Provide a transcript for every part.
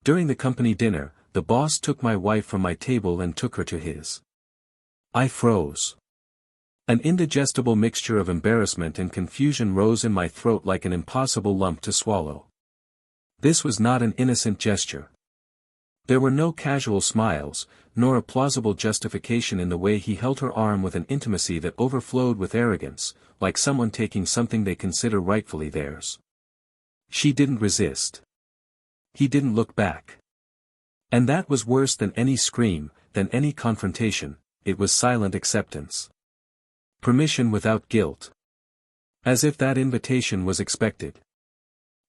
During the company dinner, the boss took my wife from my table and took her to his. I froze. An indigestible mixture of embarrassment and confusion rose in my throat like an impossible lump to swallow. This was not an innocent gesture. There were no casual smiles, nor a plausible justification in the way he held her arm with an intimacy that overflowed with arrogance, like someone taking something they consider rightfully theirs. She didn't resist. He didn't look back. And that was worse than any scream, than any confrontation. It was silent acceptance. Permission without guilt. As if that invitation was expected.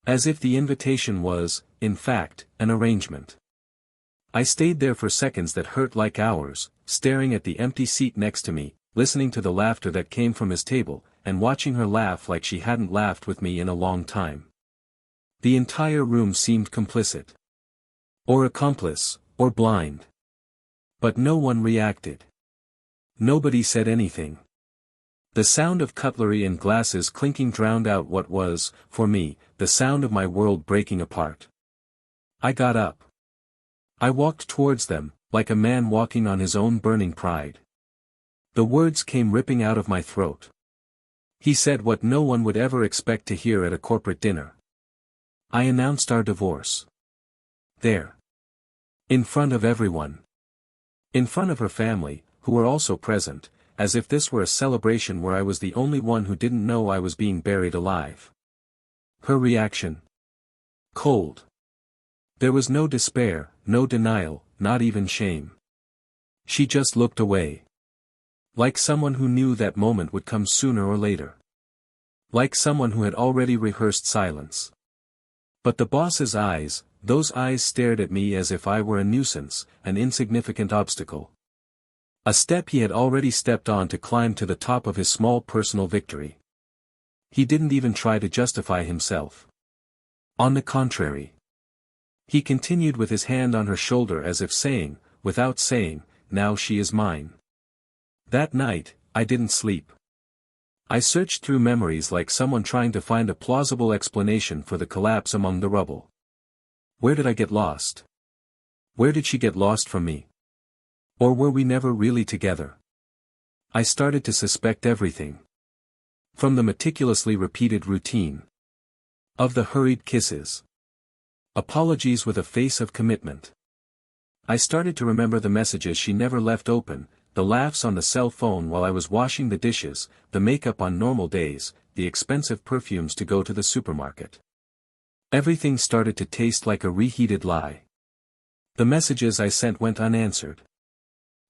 As if the invitation was, in fact, an arrangement. I stayed there for seconds that hurt like hours, staring at the empty seat next to me, listening to the laughter that came from his table, and watching her laugh like she hadn't laughed with me in a long time. The entire room seemed complicit. Or accomplice, or blind. But no one reacted. Nobody said anything. The sound of cutlery and glasses clinking drowned out what was, for me, the sound of my world breaking apart. I got up. I walked towards them, like a man walking on his own burning pride. The words came ripping out of my throat. He said what no one would ever expect to hear at a corporate dinner. I announced our divorce. There. In front of everyone. In front of her family, who were also present, as if this were a celebration where I was the only one who didn't know I was being buried alive. Her reaction? Cold. There was no despair, no denial, not even shame. She just looked away. Like someone who knew that moment would come sooner or later. Like someone who had already rehearsed silence. But the boss's eyes, those eyes stared at me as if I were a nuisance, an insignificant obstacle. A step he had already stepped on to climb to the top of his small personal victory. He didn't even try to justify himself. On the contrary. He continued with his hand on her shoulder as if saying, without saying, now she is mine. That night, I didn't sleep. I searched through memories like someone trying to find a plausible explanation for the collapse among the rubble. Where did I get lost? Where did she get lost from me? Or were we never really together? I started to suspect everything. From the meticulously repeated routine. Of the hurried kisses. Apologies with a face of commitment. I started to remember the messages she never left open, the laughs on the cell phone while I was washing the dishes, the makeup on normal days, the expensive perfumes to go to the supermarket. Everything started to taste like a reheated lie. The messages I sent went unanswered.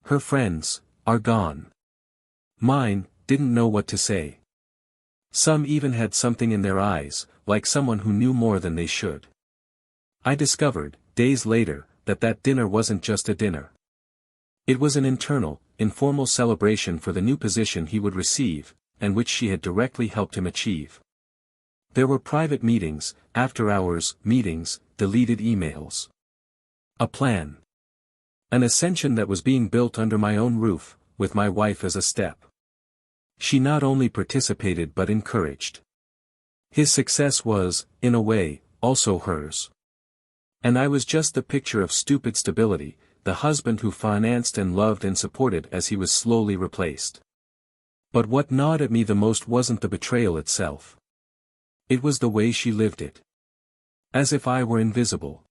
Her friends, are gone. Mine, didn't know what to say. Some even had something in their eyes, like someone who knew more than they should. I discovered, days later, that dinner wasn't just a dinner. It was an internal, informal celebration for the new position he would receive, and which she had directly helped him achieve. There were private meetings, after-hours meetings, deleted emails. A plan. An ascension that was being built under my own roof, with my wife as a step. She not only participated but encouraged. His success was, in a way, also hers. And I was just the picture of stupid stability, the husband who financed and loved and supported as he was slowly replaced. But what gnawed at me the most wasn't the betrayal itself. It was the way she lived it. As if I were invisible.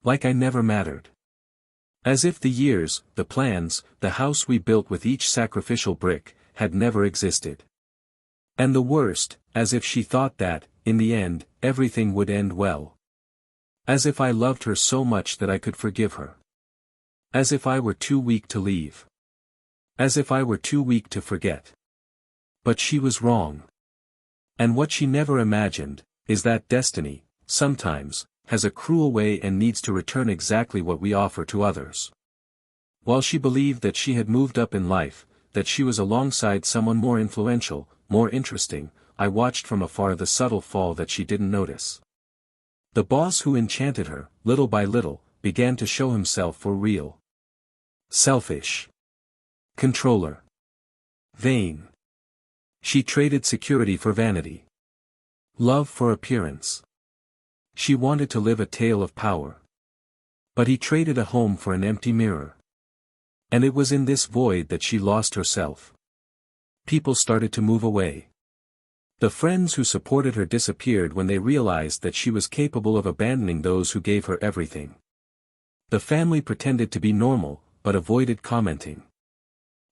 Like I never mattered. As if the years, the plans, the house we built with each sacrificial brick, had never existed. And the worst, as if she thought that, in the end, everything would end well. As if I loved her so much that I could forgive her. As if I were too weak to leave. As if I were too weak to forget. But she was wrong. And what she never imagined, is that destiny, sometimes, has a cruel way and needs to return exactly what we offer to others. While she believed that she had moved up in life, that she was alongside someone more influential, more interesting, I watched from afar the subtle fall that she didn't notice. The boss who enchanted her, little by little, began to show himself for real. Selfish. Controller. Vain. She traded security for vanity. Love for appearance. She wanted to live a tale of power. But he traded a home for an empty mirror. And it was in this void that she lost herself. People started to move away. The friends who supported her disappeared when they realized that she was capable of abandoning those who gave her everything. The family pretended to be normal, but avoided commenting.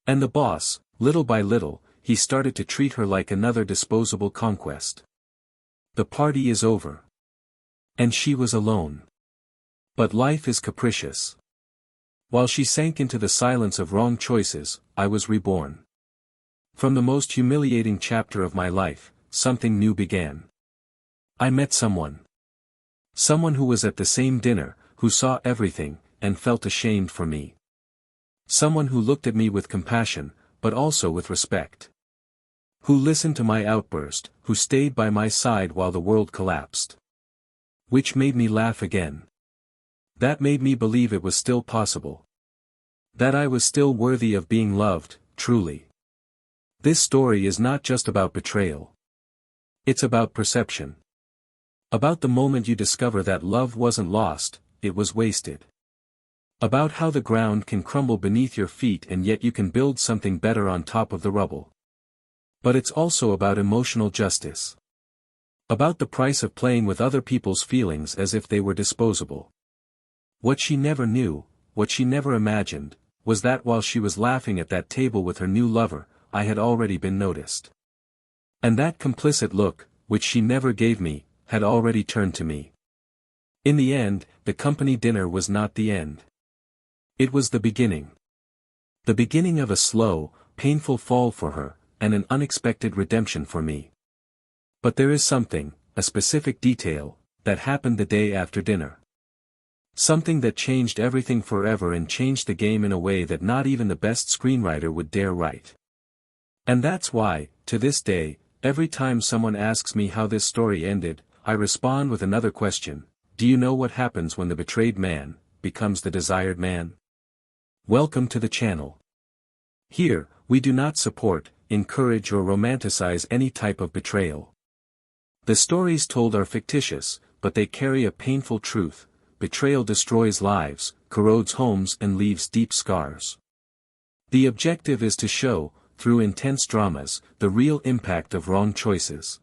And the boss, little by little, he started to treat her like another disposable conquest. The party is over. And she was alone. But life is capricious. While she sank into the silence of wrong choices, I was reborn. From the most humiliating chapter of my life, something new began. I met someone. Someone who was at the same dinner, who saw everything, and felt ashamed for me. Someone who looked at me with compassion, but also with respect. Who listened to my outburst, who stayed by my side while the world collapsed. Which made me laugh again. That made me believe it was still possible. That I was still worthy of being loved, truly. This story is not just about betrayal. It's about perception. About the moment you discover that love wasn't lost, it was wasted. About how the ground can crumble beneath your feet and yet you can build something better on top of the rubble. But it's also about emotional justice. About the price of playing with other people's feelings as if they were disposable. What she never knew, what she never imagined, was that while she was laughing at that table with her new lover, I had already been noticed. And that complicit look, which she never gave me, had already turned to me. In the end, the company dinner was not the end. It was the beginning. The beginning of a slow, painful fall for her, and an unexpected redemption for me. But there is something, a specific detail, that happened the day after dinner. Something that changed everything forever and changed the game in a way that not even the best screenwriter would dare write. And that's why, to this day, every time someone asks me how this story ended, I respond with another question: do you know what happens when the betrayed man becomes the desired man? Welcome to the channel. Here, we do not support, encourage or romanticize any type of betrayal. The stories told are fictitious, but they carry a painful truth: betrayal destroys lives, corrodes homes and leaves deep scars. The objective is to show, through intense dramas, the real impact of wrong choices.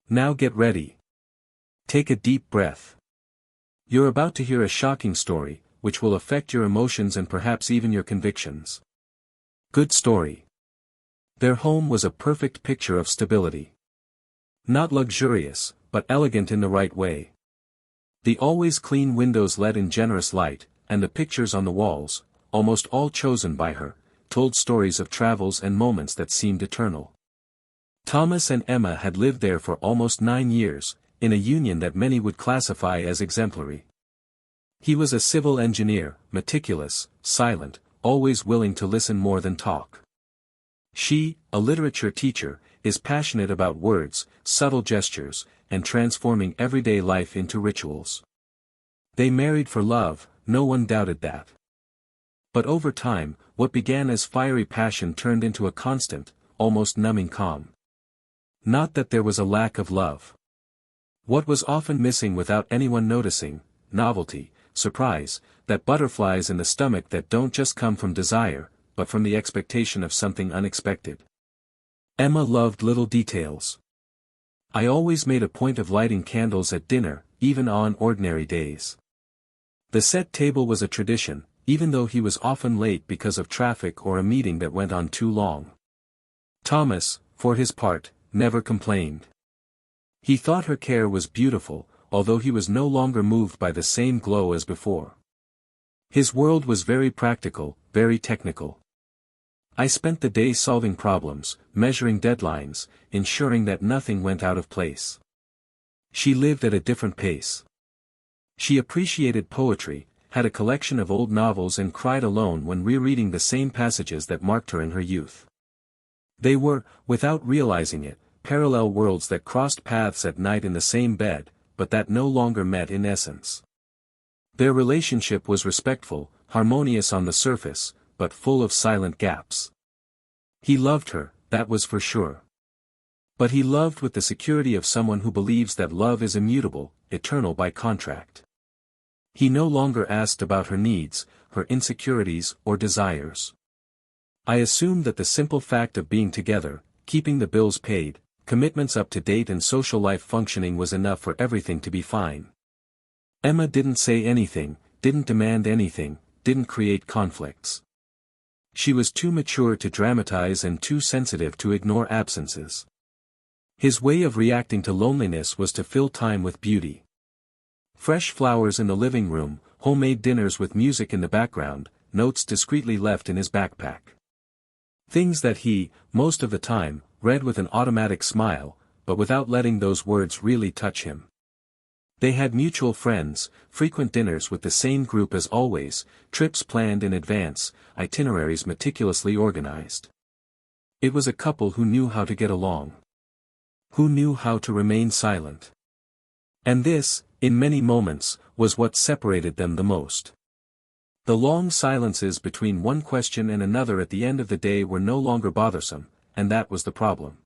Now get ready. Take a deep breath. You're about to hear a shocking story, which will affect your emotions and perhaps even your convictions. Good story. Their home was a perfect picture of stability. Not luxurious, but elegant in the right way. The always clean windows let in generous light, and the pictures on the walls, almost all chosen by her, told stories of travels and moments that seemed eternal. Thomas and Emma had lived there for almost 9 years, in a union that many would classify as exemplary. He was a civil engineer, meticulous, silent, always willing to listen more than talk. She, a literature teacher, is passionate about words, subtle gestures, and transforming everyday life into rituals. They married for love, no one doubted that. But over time, what began as fiery passion turned into a constant, almost numbing calm. Not that there was a lack of love. What was often missing without anyone noticing: novelty, surprise, that butterflies in the stomach that don't just come from desire, but from the expectation of something unexpected. Emma loved little details. I always made a point of lighting candles at dinner, even on ordinary days. The set table was a tradition, even though he was often late because of traffic or a meeting that went on too long. Thomas, for his part, never complained. He thought her care was beautiful, although he was no longer moved by the same glow as before. His world was very practical, very technical. I spent the day solving problems, measuring deadlines, ensuring that nothing went out of place. She lived at a different pace. She appreciated poetry, had a collection of old novels and cried alone when rereading the same passages that marked her in her youth. They were, without realizing it, parallel worlds that crossed paths at night in the same bed, but that no longer met in essence. Their relationship was respectful, harmonious on the surface, but full of silent gaps. He loved her, that was for sure. But he loved with the security of someone who believes that love is immutable, eternal by contract. He no longer asked about her needs, her insecurities, or desires. I assumed that the simple fact of being together, keeping the bills paid, commitments up to date and social life functioning was enough for everything to be fine. Emma didn't say anything, didn't demand anything, didn't create conflicts. She was too mature to dramatize and too sensitive to ignore absences. His way of reacting to loneliness was to fill time with beauty. Fresh flowers in the living room, homemade dinners with music in the background, notes discreetly left in his backpack. Things that he, most of the time, read with an automatic smile, but without letting those words really touch him. They had mutual friends, frequent dinners with the same group as always, trips planned in advance, itineraries meticulously organized. It was a couple who knew how to get along. Who knew how to remain silent. And this, in many moments, was what separated them the most. The long silences between one question and another at the end of the day were no longer bothersome, and that was the problem.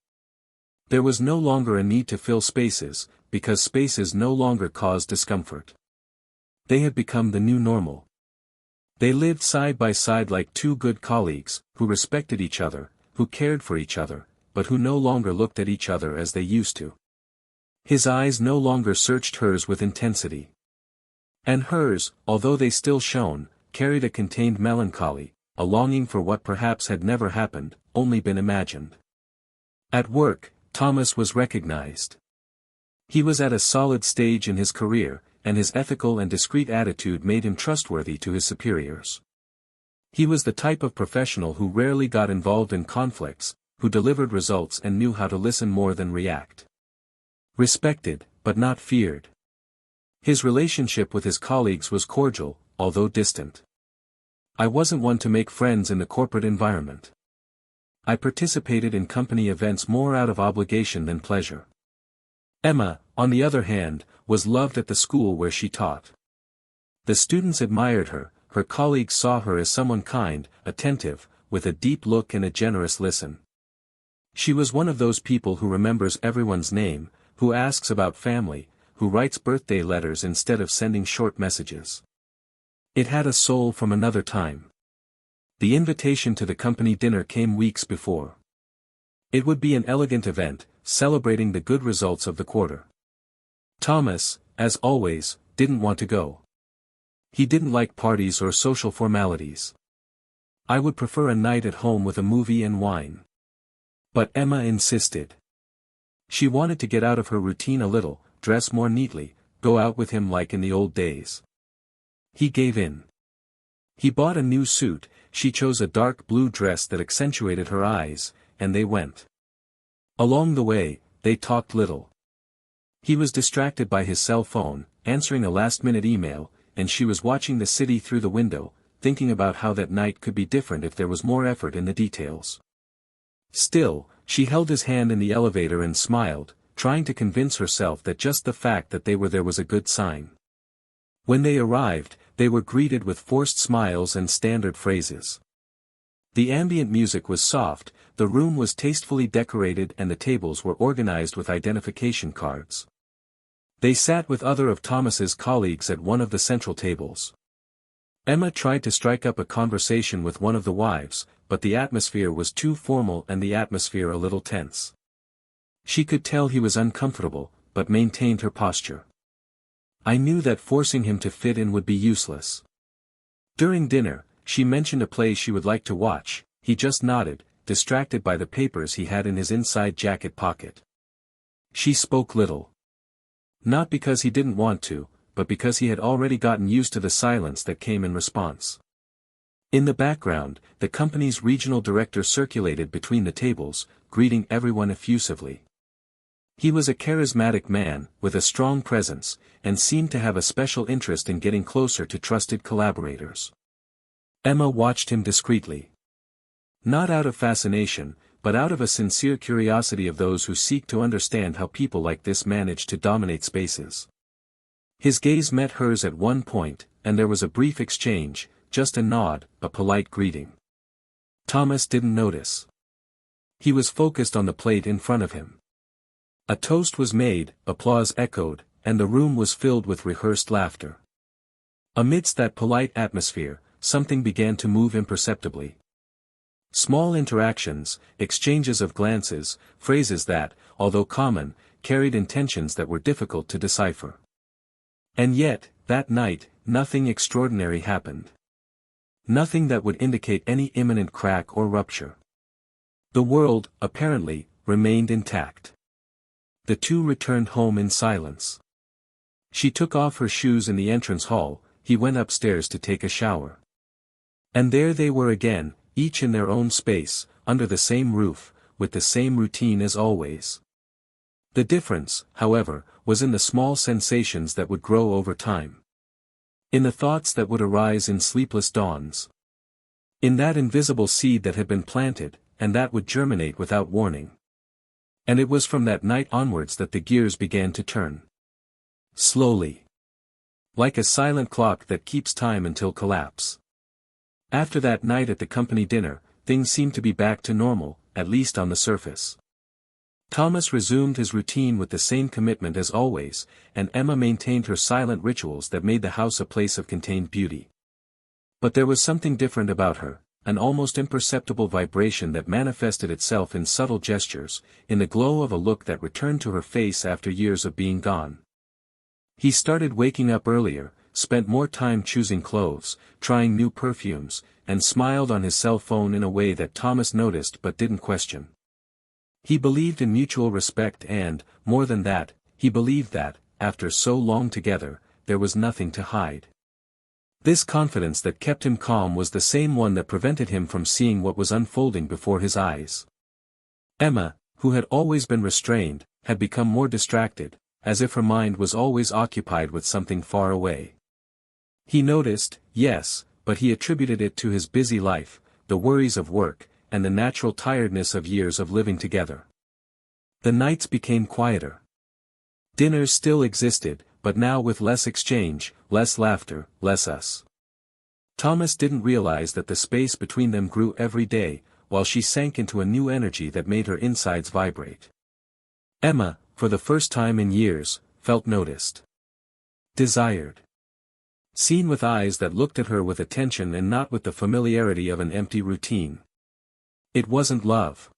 There was no longer a need to fill spaces, because spaces no longer caused discomfort. They had become the new normal. They lived side by side like two good colleagues, who respected each other, who cared for each other, but who no longer looked at each other as they used to. His eyes no longer searched hers with intensity. And hers, although they still shone, carried a contained melancholy, a longing for what perhaps had never happened, only been imagined. At work, Thomas was recognized. He was at a solid stage in his career, and his ethical and discreet attitude made him trustworthy to his superiors. He was the type of professional who rarely got involved in conflicts, who delivered results and knew how to listen more than react. Respected, but not feared. His relationship with his colleagues was cordial, although distant. I wasn't one to make friends in the corporate environment. I participated in company events more out of obligation than pleasure. Emma, on the other hand, was loved at the school where she taught. The students admired her, her colleagues saw her as someone kind, attentive, with a deep look and a generous listen. She was one of those people who remembers everyone's name, who asks about family, who writes birthday letters instead of sending short messages. It had a soul from another time. The invitation to the company dinner came weeks before. It would be an elegant event, celebrating the good results of the quarter. Thomas, as always, didn't want to go. He didn't like parties or social formalities. I would prefer a night at home with a movie and wine. But Emma insisted. She wanted to get out of her routine a little, dress more neatly, go out with him like in the old days. He gave in. He bought a new suit, she chose a dark blue dress that accentuated her eyes, and they went. Along the way, they talked little. He was distracted by his cell phone, answering a last-minute email, and she was watching the city through the window, thinking about how that night could be different if there was more effort in the details. Still, she held his hand in the elevator and smiled, trying to convince herself that just the fact that they were there was a good sign. When they arrived, they were greeted with forced smiles and standard phrases. The ambient music was soft, the room was tastefully decorated and the tables were organized with identification cards. They sat with other of Thomas's colleagues at one of the central tables. Emma tried to strike up a conversation with one of the wives, but the atmosphere was too formal and the atmosphere a little tense. She could tell he was uncomfortable, but maintained her posture. I knew that forcing him to fit in would be useless. During dinner, she mentioned a play she would like to watch, he just nodded, distracted by the papers he had in his inside jacket pocket. She spoke little. Not because he didn't want to, but because he had already gotten used to the silence that came in response. In the background, the company's regional director circulated between the tables, greeting everyone effusively. He was a charismatic man, with a strong presence, and seemed to have a special interest in getting closer to trusted collaborators. Emma watched him discreetly. Not out of fascination, but out of a sincere curiosity of those who seek to understand how people like this manage to dominate spaces. His gaze met hers at one point, and there was a brief exchange, just a nod, a polite greeting. Thomas didn't notice. He was focused on the plate in front of him. A toast was made, applause echoed, and the room was filled with rehearsed laughter. Amidst that polite atmosphere, something began to move imperceptibly. Small interactions, exchanges of glances, phrases that, although common, carried intentions that were difficult to decipher. And yet, that night, nothing extraordinary happened. Nothing that would indicate any imminent crack or rupture. The world, apparently, remained intact. The two returned home in silence. She took off her shoes in the entrance hall, he went upstairs to take a shower. And there they were again, each in their own space, under the same roof, with the same routine as always. The difference, however, was in the small sensations that would grow over time. In the thoughts that would arise in sleepless dawns. In that invisible seed that had been planted, and that would germinate without warning. And it was from that night onwards that the gears began to turn. Slowly. Like a silent clock that keeps time until collapse. After that night at the company dinner, things seemed to be back to normal, at least on the surface. Thomas resumed his routine with the same commitment as always, and Emma maintained her silent rituals that made the house a place of contained beauty. But there was something different about her, an almost imperceptible vibration that manifested itself in subtle gestures, in the glow of a look that returned to her face after years of being gone. He started waking up earlier, spent more time choosing clothes, trying new perfumes, and smiled on his cell phone in a way that Thomas noticed but didn't question. He believed in mutual respect and, more than that, he believed that, after so long together, there was nothing to hide. This confidence that kept him calm was the same one that prevented him from seeing what was unfolding before his eyes. Emma, who had always been restrained, had become more distracted, as if her mind was always occupied with something far away. He noticed, yes, but he attributed it to his busy life, the worries of work, and the natural tiredness of years of living together. The nights became quieter. Dinners still existed, but now with less exchange, less laughter, less us. Thomas didn't realize that the space between them grew every day, while she sank into a new energy that made her insides vibrate. Emma, for the first time in years, felt noticed. Desired. Seen with eyes that looked at her with attention and not with the familiarity of an empty routine. It wasn't love.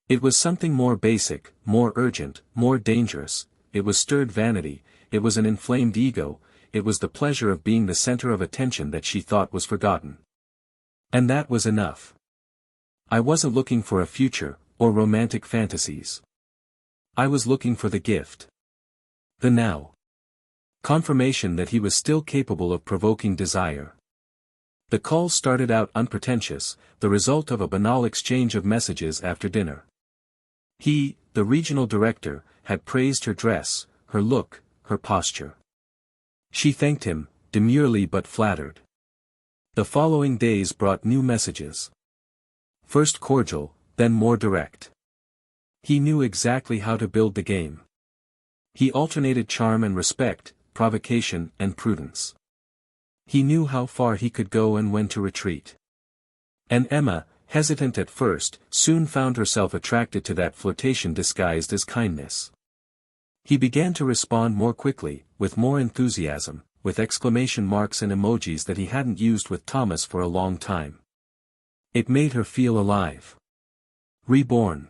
It was something more basic, more urgent, more dangerous. It was stirred vanity, it was an inflamed ego, it was the pleasure of being the center of attention that she thought was forgotten. And that was enough. I wasn't looking for a future, or romantic fantasies. I was looking for the gift. The now. Confirmation that he was still capable of provoking desire. The call started out unpretentious, the result of a banal exchange of messages after dinner. He, the regional director, had praised her dress, her look, her posture. She thanked him, demurely but flattered. The following days brought new messages. First cordial, then more direct. He knew exactly how to build the game. He alternated charm and respect, provocation and prudence. He knew how far he could go and when to retreat. And Emma, hesitant at first, soon found herself attracted to that flirtation disguised as kindness. He began to respond more quickly, with more enthusiasm, with exclamation marks and emojis that he hadn't used with Thomas for a long time. It made her feel alive. Reborn.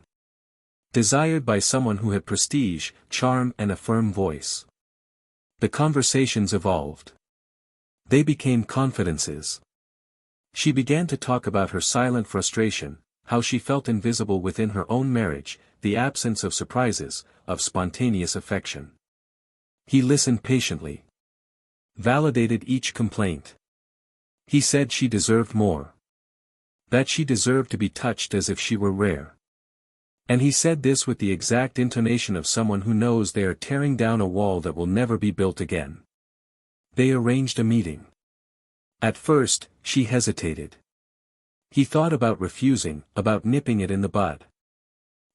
Desired by someone who had prestige, charm and a firm voice. The conversations evolved. They became confidences. She began to talk about her silent frustration, how she felt invisible within her own marriage, the absence of surprises, of spontaneous affection. He listened patiently. Validated each complaint. He said she deserved more. That she deserved to be touched as if she were rare. And he said this with the exact intonation of someone who knows they are tearing down a wall that will never be built again. They arranged a meeting. At first, she hesitated. He thought about refusing, about nipping it in the bud.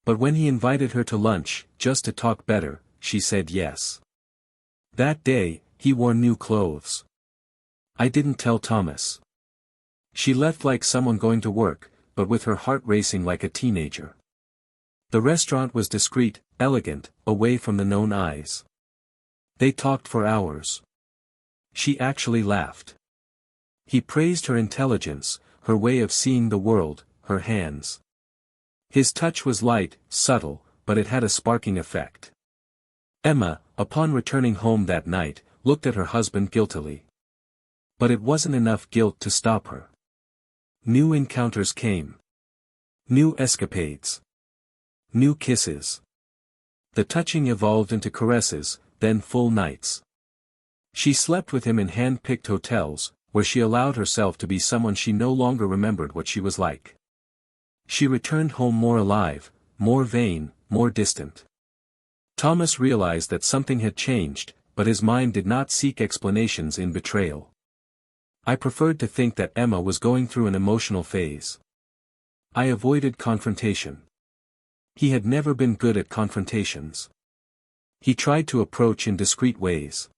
But when he invited her to lunch, just to talk better, she said yes. That day, he wore new clothes. I didn't tell Thomas. She left like someone going to work, but with her heart racing like a teenager. The restaurant was discreet, elegant, away from the known eyes. They talked for hours. She actually laughed. He praised her intelligence, her way of seeing the world, her hands. His touch was light, subtle, but it had a sparking effect. Emma, upon returning home that night, looked at her husband guiltily. But it wasn't enough guilt to stop her. New encounters came. New escapades. New kisses. The touching evolved into caresses, then full nights. She slept with him in hand-picked hotels, where she allowed herself to be someone she no longer remembered what she was like. She returned home more alive, more vain, more distant. Thomas realized that something had changed, but his mind did not seek explanations in betrayal. I preferred to think that Emma was going through an emotional phase. I avoided confrontation. He had never been good at confrontations. He tried to approach in discreet ways.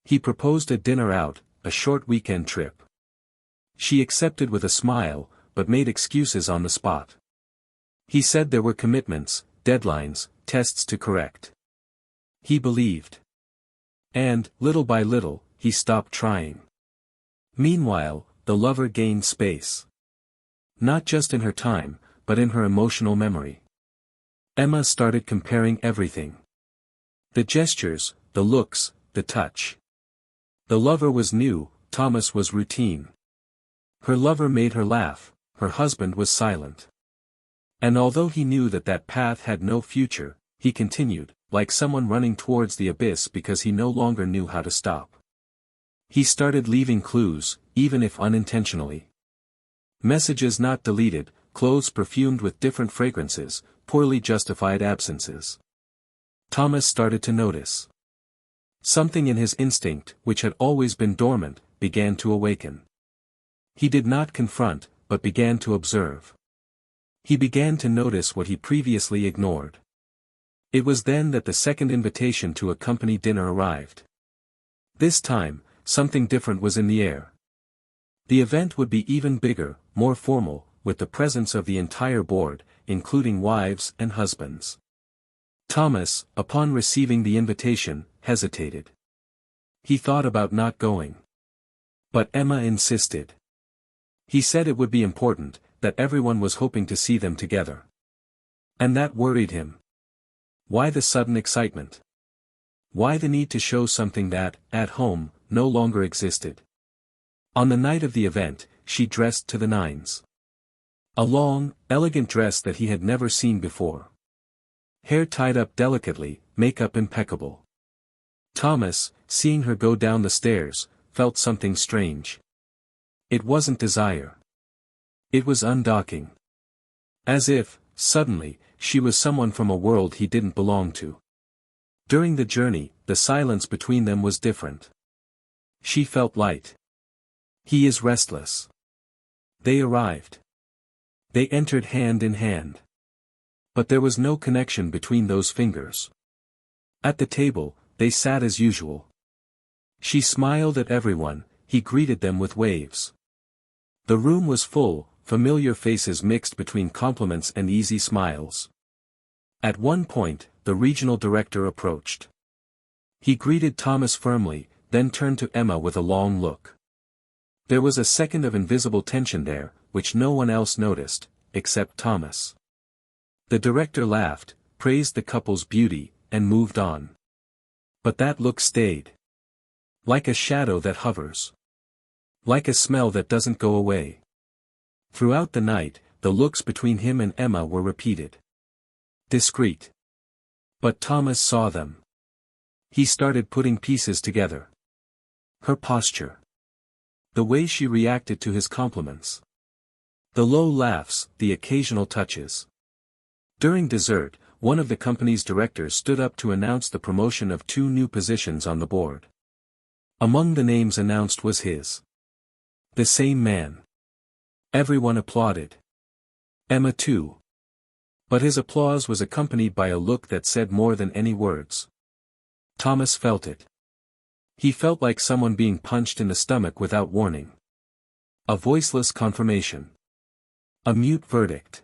He proposed a dinner out, a short weekend trip. She accepted with a smile, but made excuses on the spot. He said there were commitments, deadlines, tests to correct. He believed. And, little by little, he stopped trying. Meanwhile, the lover gained space. Not just in her time, but in her emotional memory. Emma started comparing everything. The gestures, the looks, the touch. The lover was new, Thomas was routine. Her lover made her laugh, her husband was silent. And although he knew that that path had no future, he continued, like someone running towards the abyss because he no longer knew how to stop. He started leaving clues, even if unintentionally. Messages not deleted, clothes perfumed with different fragrances, poorly justified absences. Thomas started to notice. Something in his instinct, which had always been dormant, began to awaken. He did not confront, but began to observe. He began to notice what he previously ignored. It was then that the second invitation to a company dinner arrived. This time, something different was in the air. The event would be even bigger, more formal, with the presence of the entire board, including wives and husbands. Thomas, upon receiving the invitation, hesitated. He thought about not going. But Emma insisted. He said it would be important, that everyone was hoping to see them together. And that worried him. Why the sudden excitement? Why the need to show something that, at home, no longer existed? On the night of the event, she dressed to the nines. A long, elegant dress that he had never seen before. Hair tied up delicately, makeup impeccable. Thomas, seeing her go down the stairs, felt something strange. It wasn't desire. It was undocking. As if, suddenly, she was someone from a world he didn't belong to. During the journey, the silence between them was different. She felt light. He is restless. They arrived. They entered hand in hand. But there was no connection between those fingers. At the table, they sat as usual. She smiled at everyone, he greeted them with waves. The room was full, familiar faces mixed between compliments and easy smiles. At one point, the regional director approached. He greeted Thomas firmly, then turned to Emma with a long look. There was a second of invisible tension there, which no one else noticed, except Thomas. The director laughed, praised the couple's beauty, and moved on. But that look stayed. Like a shadow that hovers. Like a smell that doesn't go away. Throughout the night, the looks between him and Emma were repeated. Discreet. But Thomas saw them. He started putting pieces together. Her posture. The way she reacted to his compliments. The low laughs, the occasional touches. During dessert, one of the company's directors stood up to announce the promotion of 2 new positions on the board. Among the names announced was his. The same man. Everyone applauded. Emma too. But his applause was accompanied by a look that said more than any words. Thomas felt it. He felt like someone being punched in the stomach without warning. A voiceless confirmation. A mute verdict.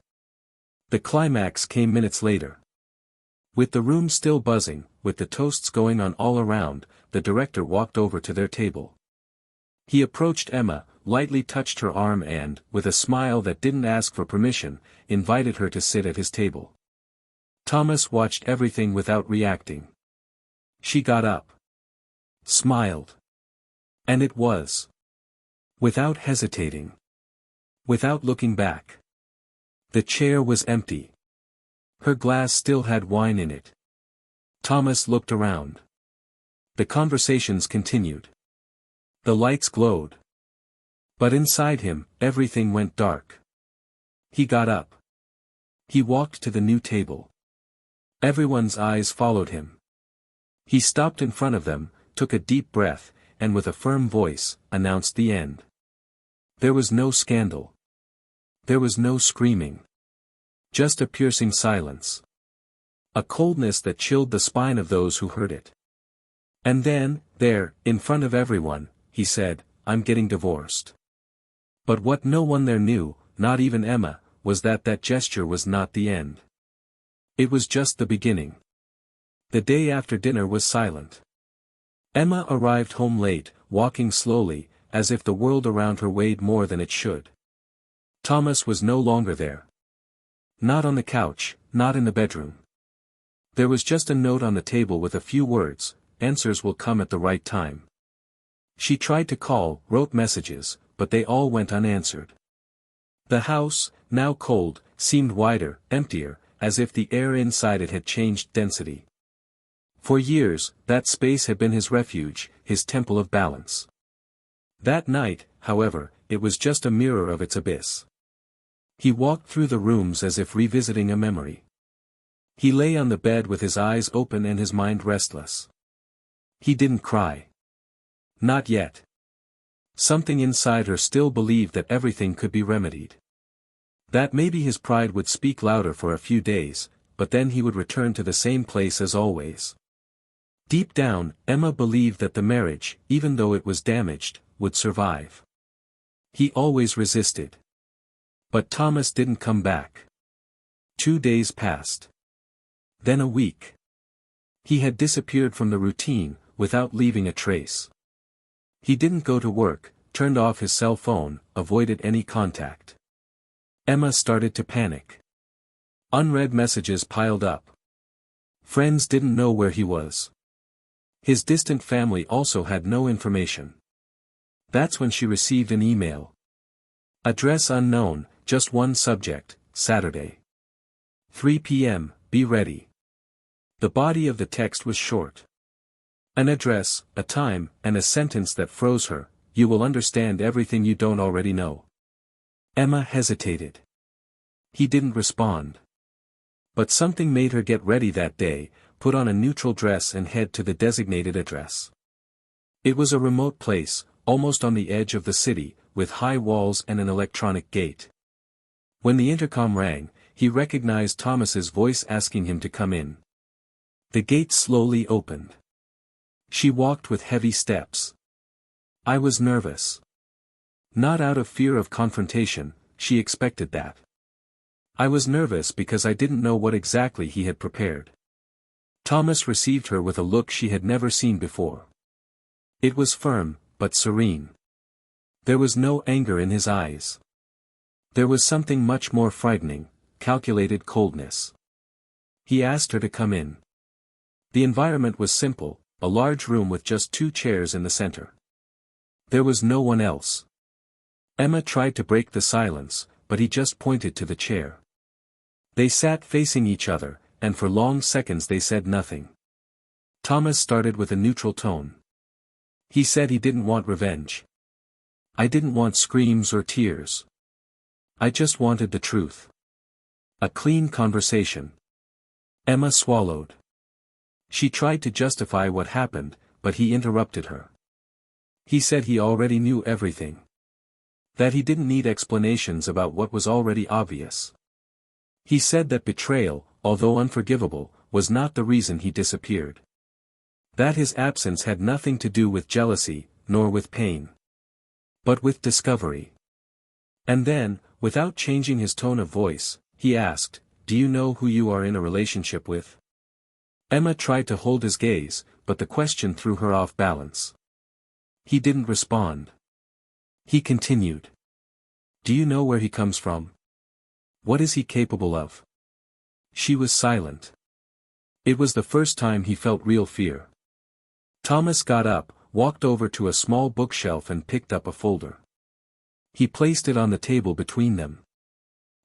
The climax came minutes later. With the room still buzzing, with the toasts going on all around, the director walked over to their table. He approached Emma, lightly touched her arm and, with a smile that didn't ask for permission, invited her to sit at his table. Thomas watched everything without reacting. She got up. Smiled. And it was. Without hesitating. Without looking back. The chair was empty. Her glass still had wine in it. Thomas looked around. The conversations continued. The lights glowed. But inside him, everything went dark. He got up. He walked to the new table. Everyone's eyes followed him. He stopped in front of them, took a deep breath, and with a firm voice, announced the end. There was no scandal. There was no screaming. Just a piercing silence. A coldness that chilled the spine of those who heard it. And then, there, in front of everyone, he said, "I'm getting divorced." But what no one there knew, not even Emma, was that that gesture was not the end. It was just the beginning. The day after dinner was silent. Emma arrived home late, walking slowly, as if the world around her weighed more than it should. Thomas was no longer there. Not on the couch, not in the bedroom. There was just a note on the table with a few words, "Answers will come at the right time." She tried to call, wrote messages, but they all went unanswered. The house, now cold, seemed wider, emptier, as if the air inside it had changed density. For years, that space had been his refuge, his temple of balance. That night, however, it was just a mirror of its abyss. He walked through the rooms as if revisiting a memory. He lay on the bed with his eyes open and his mind restless. He didn't cry. Not yet. Something inside her still believed that everything could be remedied. That maybe his pride would speak louder for a few days, but then he would return to the same place as always. Deep down, Emma believed that the marriage, even though it was damaged, would survive. He always resisted. But Thomas didn't come back. 2 days passed. Then a week. He had disappeared from the routine, without leaving a trace. He didn't go to work, turned off his cell phone, avoided any contact. Emma started to panic. Unread messages piled up. Friends didn't know where he was. His distant family also had no information. That's when she received an email. Address unknown, just one subject, Saturday. 3 p.m., be ready. The body of the text was short. An address, a time, and a sentence that froze her: "You will understand everything you don't already know." Emma hesitated. He didn't respond. But something made her get ready that day, put on a neutral dress and head to the designated address. It was a remote place, almost on the edge of the city, with high walls and an electronic gate. When the intercom rang, he recognized Thomas's voice asking him to come in. The gate slowly opened. She walked with heavy steps. I was nervous. Not out of fear of confrontation, she expected that. I was nervous because I didn't know what exactly he had prepared. Thomas received her with a look she had never seen before. It was firm, but serene. There was no anger in his eyes. There was something much more frightening, calculated coldness. He asked her to come in. The environment was simple, a large room with just 2 chairs in the center. There was no one else. Emma tried to break the silence, but he just pointed to the chair. They sat facing each other, and for long seconds they said nothing. Thomas started with a neutral tone. He said he didn't want revenge. I didn't want screams or tears. I just wanted the truth. A clean conversation. Emma swallowed. She tried to justify what happened, but he interrupted her. He said he already knew everything. That he didn't need explanations about what was already obvious. He said that betrayal, although unforgivable, was not the reason he disappeared. That his absence had nothing to do with jealousy, nor with pain. But with discovery. And then, without changing his tone of voice, he asked, "Do you know who you are in a relationship with?" Emma tried to hold his gaze, but the question threw her off balance. He didn't respond. He continued. Do you know where he comes from? What is he capable of? She was silent. It was the first time he felt real fear. Thomas got up, walked over to a small bookshelf and picked up a folder. He placed it on the table between them.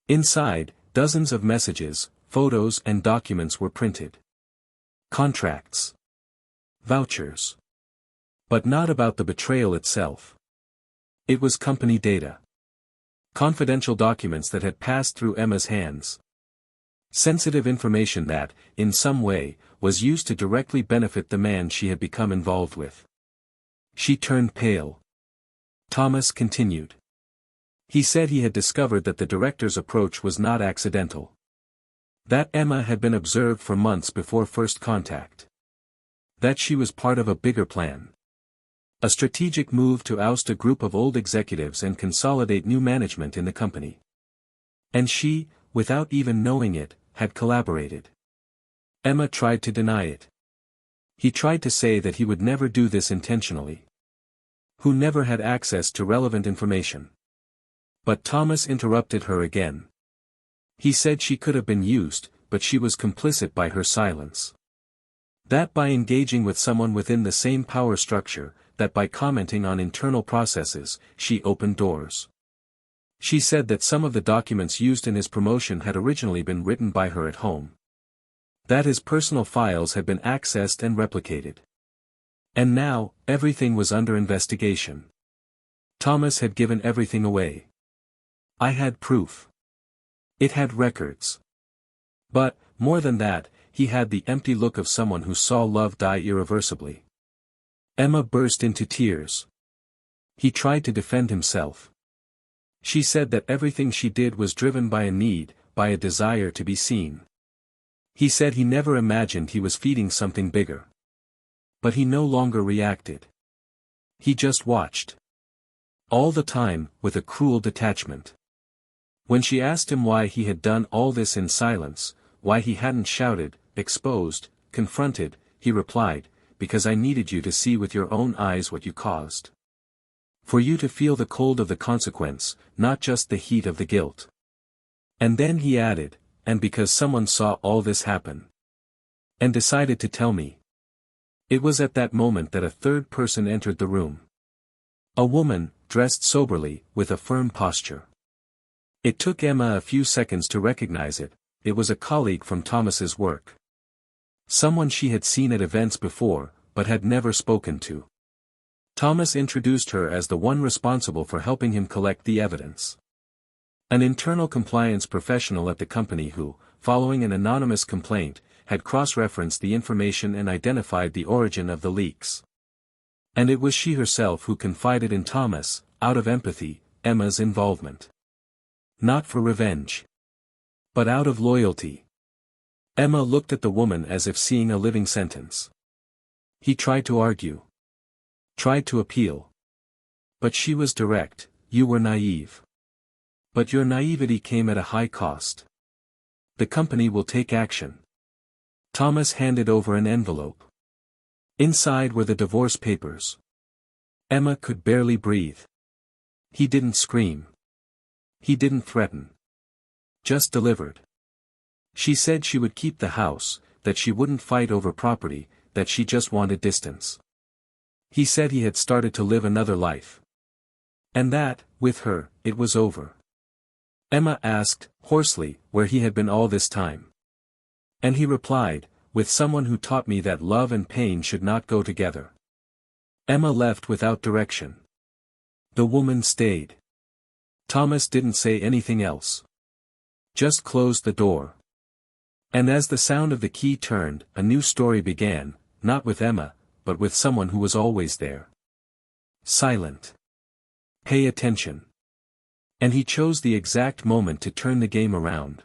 Inside, dozens of messages, photos and documents were printed. Contracts. Vouchers. But not about the betrayal itself. It was company data. Confidential documents that had passed through Emma's hands. Sensitive information that, in some way, was used to directly benefit the man she had become involved with. She turned pale. Thomas continued. He said he had discovered that the director's approach was not accidental. That Emma had been observed for months before first contact. That she was part of a bigger plan. A strategic move to oust a group of old executives and consolidate new management in the company. And she, without even knowing it, had collaborated. Emma tried to deny it. He tried to say that he would never do this intentionally. Who never had access to relevant information. But Thomas interrupted her again. He said she could have been used, but she was complicit by her silence. That by engaging with someone within the same power structure, that by commenting on internal processes, she opened doors. She said that some of the documents used in his promotion had originally been written by her at home. That his personal files had been accessed and replicated. And now, everything was under investigation. Thomas had given everything away. I had proof. It had records. But, more than that, he had the empty look of someone who saw love die irreversibly. Emma burst into tears. He tried to defend himself. She said that everything she did was driven by a need, by a desire to be seen. He said he never imagined he was feeding something bigger. But he no longer reacted. He just watched. All the time, with a cruel detachment. When she asked him why he had done all this in silence, why he hadn't shouted, exposed, confronted, he replied, because I needed you to see with your own eyes what you caused. For you to feel the cold of the consequence, not just the heat of the guilt. And then he added, and because someone saw all this happen. And decided to tell me. It was at that moment that a third person entered the room. A woman, dressed soberly, with a firm posture. It took Emma a few seconds to recognize it. It was a colleague from Thomas's work. Someone she had seen at events before, but had never spoken to. Thomas introduced her as the one responsible for helping him collect the evidence. An internal compliance professional at the company who, following an anonymous complaint, had cross-referenced the information and identified the origin of the leaks. And it was she herself who confided in Thomas, out of empathy, Emma's involvement. Not for revenge. But out of loyalty. Emma looked at the woman as if seeing a living sentence. He tried to argue. Tried to appeal. But she was direct, you were naive. But your naivety came at a high cost. The company will take action. Thomas handed over an envelope. Inside were the divorce papers. Emma could barely breathe. He didn't scream. He didn't threaten. Just delivered. She said she would keep the house, that she wouldn't fight over property, that she just wanted distance. He said he had started to live another life. And that, with her, it was over. Emma asked, hoarsely, where he had been all this time. And he replied, with someone who taught me that love and pain should not go together. Emma left without direction. The woman stayed. Thomas didn't say anything else. Just closed the door. And as the sound of the key turned, a new story began, not with Emma, but with someone who was always there. Silent. Pay attention. And he chose the exact moment to turn the game around.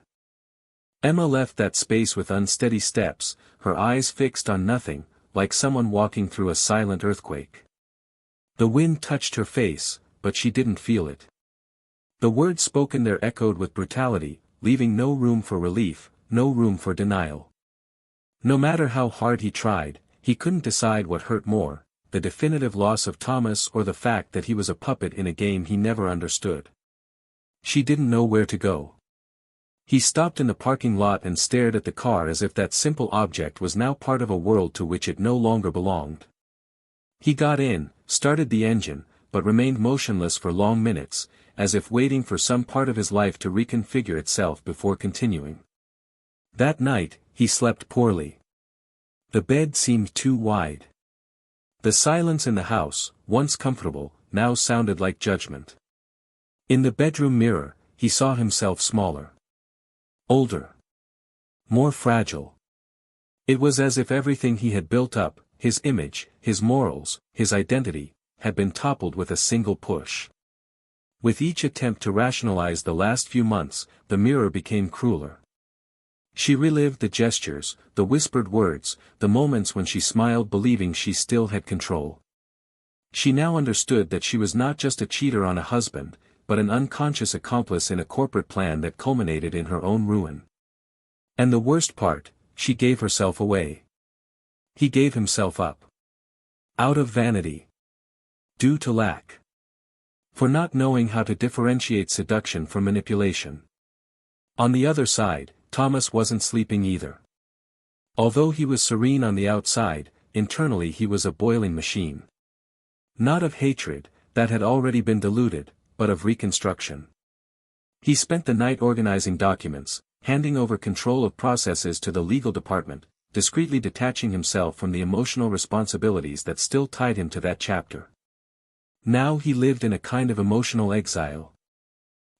Emma left that space with unsteady steps, her eyes fixed on nothing, like someone walking through a silent earthquake. The wind touched her face, but she didn't feel it. The words spoken there echoed with brutality, leaving no room for relief, no room for denial. No matter how hard he tried, he couldn't decide what hurt more, the definitive loss of Thomas or the fact that he was a puppet in a game he never understood. She didn't know where to go. He stopped in the parking lot and stared at the car as if that simple object was now part of a world to which it no longer belonged. He got in, started the engine, but remained motionless for long minutes, as if waiting for some part of his life to reconfigure itself before continuing. That night, he slept poorly. The bed seemed too wide. The silence in the house, once comfortable, now sounded like judgment. In the bedroom mirror, he saw himself smaller. Older. More fragile. It was as if everything he had built up, his image, his morals, his identity, had been toppled with a single push. With each attempt to rationalize the last few months, the mirror became crueler. She relived the gestures, the whispered words, the moments when she smiled believing she still had control. She now understood that she was not just a cheater on a husband, but an unconscious accomplice in a corporate plan that culminated in her own ruin. And the worst part, she gave herself away. He gave himself up. Out of vanity. Due to lack. For not knowing how to differentiate seduction from manipulation. On the other side, Thomas wasn't sleeping either. Although he was serene on the outside, internally he was a boiling machine. Not of hatred, that had already been diluted, but of reconstruction. He spent the night organizing documents, handing over control of processes to the legal department, discreetly detaching himself from the emotional responsibilities that still tied him to that chapter. Now he lived in a kind of emotional exile.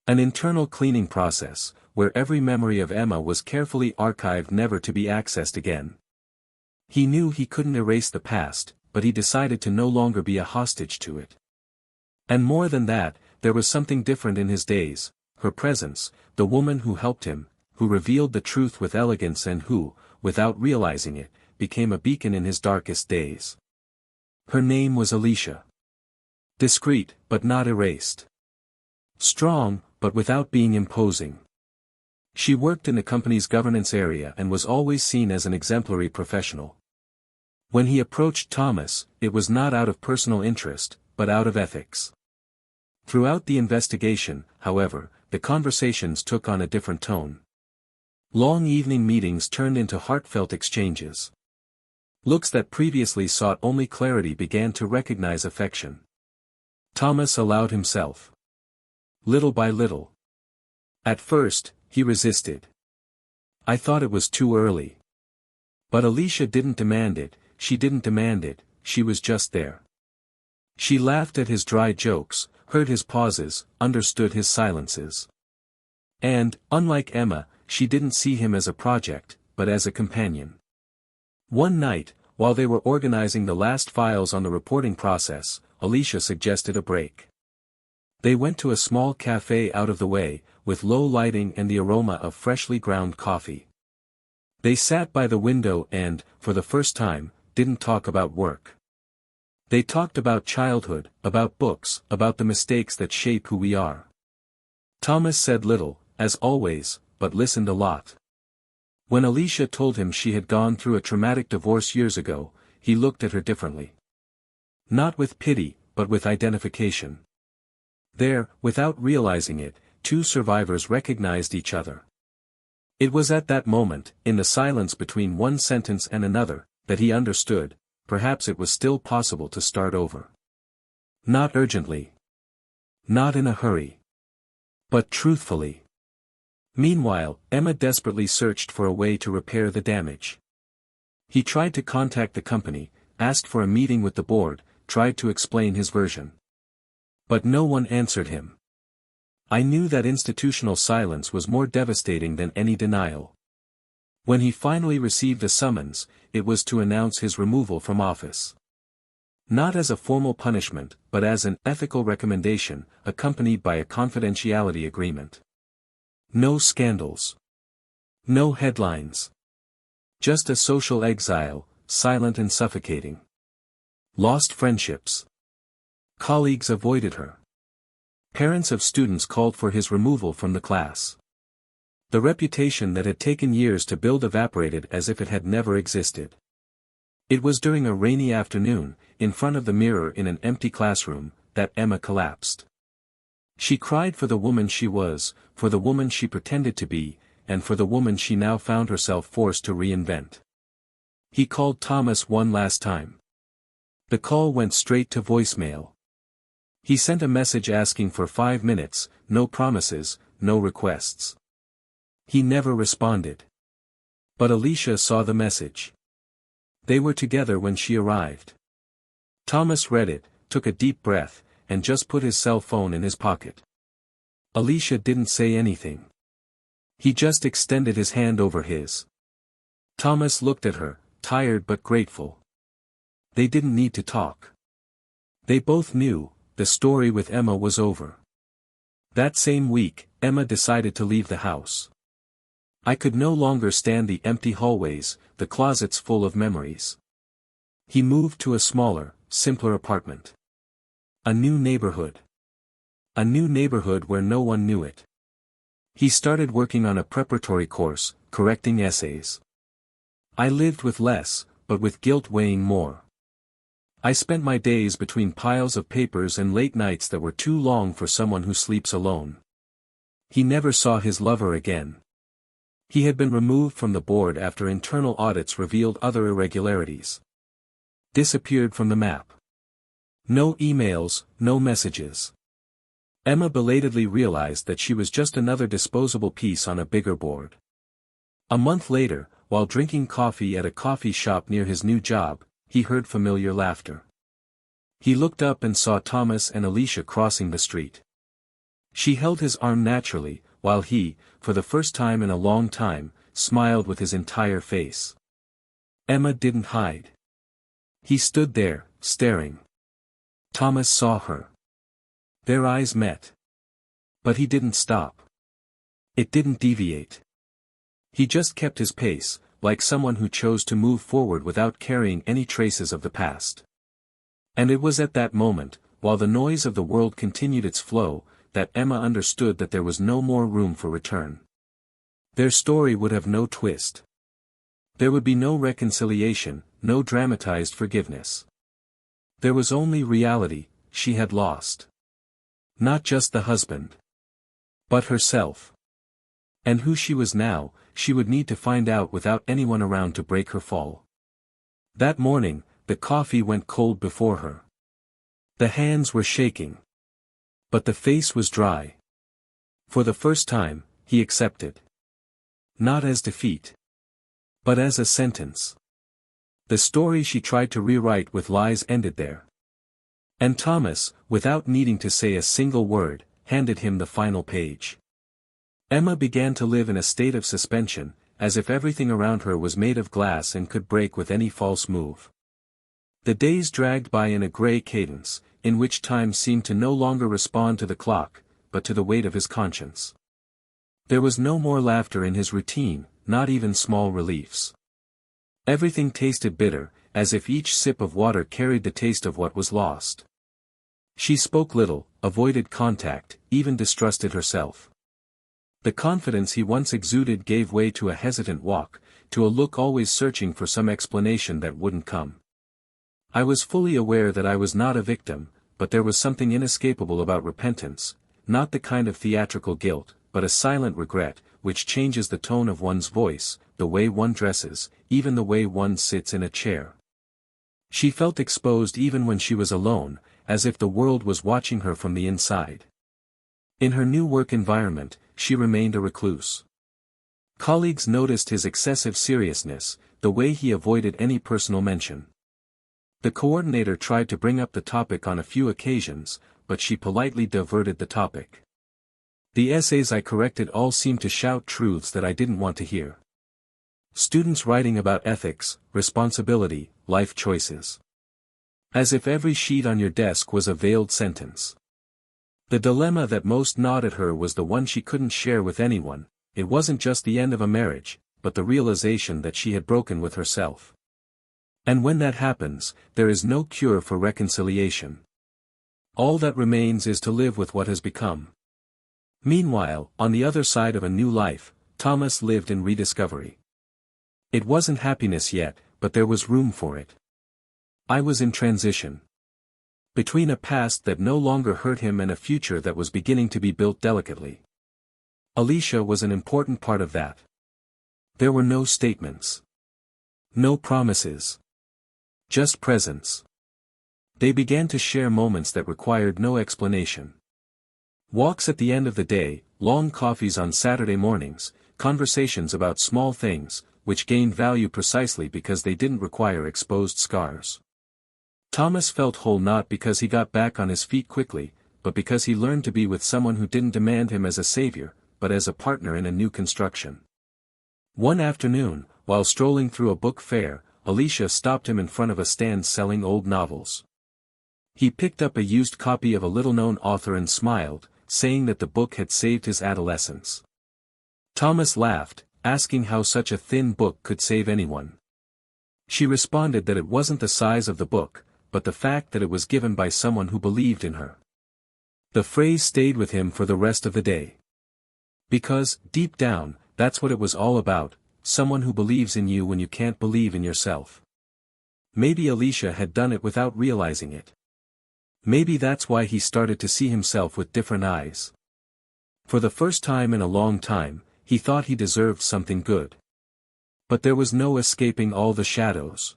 An internal cleaning process, where every memory of Emma was carefully archived never to be accessed again. He knew he couldn't erase the past, but he decided to no longer be a hostage to it. And more than that, there was something different in his days, her presence, the woman who helped him, who revealed the truth with elegance and who, without realizing it, became a beacon in his darkest days. Her name was Alicia. Discreet, but not erased. Strong, but without being imposing. She worked in the company's governance area and was always seen as an exemplary professional. When he approached Thomas, it was not out of personal interest, but out of ethics. Throughout the investigation, however, the conversations took on a different tone. Long evening meetings turned into heartfelt exchanges. Looks that previously sought only clarity began to recognize affection. Thomas allowed himself. Little by little. At first, he resisted. I thought it was too early. But Alicia didn't demand it, she didn't demand it, she was just there. She laughed at his dry jokes, heard his pauses, understood his silences. And, unlike Emma, she didn't see him as a project, but as a companion. One night, while they were organizing the last files on the reporting process, Alicia suggested a break. They went to a small cafe out of the way, with low lighting and the aroma of freshly ground coffee. They sat by the window and, for the first time, didn't talk about work. They talked about childhood, about books, about the mistakes that shape who we are. Thomas said little, as always, but listened a lot. When Alicia told him she had gone through a traumatic divorce years ago, he looked at her differently. Not with pity, but with identification. There, without realizing it, two survivors recognized each other. It was at that moment, in the silence between one sentence and another, that he understood, perhaps it was still possible to start over. Not urgently. Not in a hurry. But truthfully. Meanwhile, Emma desperately searched for a way to repair the damage. He tried to contact the company, asked for a meeting with the board, tried to explain his version. But no one answered him. I knew that institutional silence was more devastating than any denial. When he finally received a summons, it was to announce his removal from office. Not as a formal punishment, but as an ethical recommendation, accompanied by a confidentiality agreement. No scandals. No headlines. Just a social exile, silent and suffocating. Lost friendships. Colleagues avoided her. Parents of students called for his removal from the class. The reputation that had taken years to build evaporated as if it had never existed. It was during a rainy afternoon, in front of the mirror in an empty classroom, that Emma collapsed. She cried for the woman she was, for the woman she pretended to be, and for the woman she now found herself forced to reinvent. He called Thomas one last time. The call went straight to voicemail. He sent a message asking for 5 minutes, no promises, no requests. He never responded. But Alicia saw the message. They were together when she arrived. Thomas read it, took a deep breath, and just put his cell phone in his pocket. Alicia didn't say anything. He just extended his hand over his. Thomas looked at her, tired but grateful. They didn't need to talk. They both knew, the story with Emma was over. That same week, Emma decided to leave the house. I could no longer stand the empty hallways, the closets full of memories. He moved to a smaller, simpler apartment. A new neighborhood. A new neighborhood where no one knew it. He started working on a preparatory course, correcting essays. I lived with less, but with guilt weighing more. I spent my days between piles of papers and late nights that were too long for someone who sleeps alone. He never saw his lover again. He had been removed from the board after internal audits revealed other irregularities. Disappeared from the map. No emails, no messages. Emma belatedly realized that she was just another disposable piece on a bigger board. A month later, while drinking coffee at a coffee shop near his new job, he heard familiar laughter. He looked up and saw Thomas and Alicia crossing the street. She held his arm naturally, while he, for the first time in a long time, smiled with his entire face. Emma didn't hide. He stood there, staring. Thomas saw her. Their eyes met. But he didn't stop. It didn't deviate. He just kept his pace, like someone who chose to move forward without carrying any traces of the past. And it was at that moment, while the noise of the world continued its flow, that Emma understood that there was no more room for return. Their story would have no twist. There would be no reconciliation, no dramatized forgiveness. There was only reality. She had lost. Not just the husband. But herself. And who she was now, she would need to find out without anyone around to break her fall. That morning, the coffee went cold before her. The hands were shaking. But the face was dry. For the first time, he accepted. Not as defeat. But as a sentence. The story she tried to rewrite with lies ended there. And Thomas, without needing to say a single word, handed him the final page. Emma began to live in a state of suspension, as if everything around her was made of glass and could break with any false move. The days dragged by in a gray cadence, in which time seemed to no longer respond to the clock, but to the weight of his conscience. There was no more laughter in his routine, not even small reliefs. Everything tasted bitter, as if each sip of water carried the taste of what was lost. She spoke little, avoided contact, even distrusted herself. The confidence he once exuded gave way to a hesitant walk, to a look always searching for some explanation that wouldn't come. I was fully aware that I was not a victim, but there was something inescapable about repentance, not the kind of theatrical guilt, but a silent regret, which changes the tone of one's voice, the way one dresses, even the way one sits in a chair. She felt exposed even when she was alone, as if the world was watching her from the inside. In her new work environment, she remained a recluse. Colleagues noticed his excessive seriousness, the way he avoided any personal mention. The coordinator tried to bring up the topic on a few occasions, but she politely diverted the topic. The essays I corrected all seemed to shout truths that I didn't want to hear. Students writing about ethics, responsibility, life choices. As if every sheet on your desk was a veiled sentence. The dilemma that most gnawed at her was the one she couldn't share with anyone. It wasn't just the end of a marriage, but the realization that she had broken with herself. And when that happens, there is no cure for reconciliation. All that remains is to live with what has become. Meanwhile, on the other side of a new life, Thomas lived in rediscovery. It wasn't happiness yet, but there was room for it. I was in transition. Between a past that no longer hurt him and a future that was beginning to be built delicately. Alicia was an important part of that. There were no statements. No promises. Just presence. They began to share moments that required no explanation. Walks at the end of the day, long coffees on Saturday mornings, conversations about small things, which gained value precisely because they didn't require exposed scars. Thomas felt whole not because he got back on his feet quickly, but because he learned to be with someone who didn't demand him as a savior, but as a partner in a new construction. One afternoon, while strolling through a book fair, Alicia stopped him in front of a stand selling old novels. He picked up a used copy of a little-known author and smiled, saying that the book had saved his adolescence. Thomas laughed, asking how such a thin book could save anyone. She responded that it wasn't the size of the book, but the fact that it was given by someone who believed in her. The phrase stayed with him for the rest of the day. Because, deep down, that's what it was all about, someone who believes in you when you can't believe in yourself. Maybe Alicia had done it without realizing it. Maybe that's why he started to see himself with different eyes. For the first time in a long time, he thought he deserved something good. But there was no escaping all the shadows.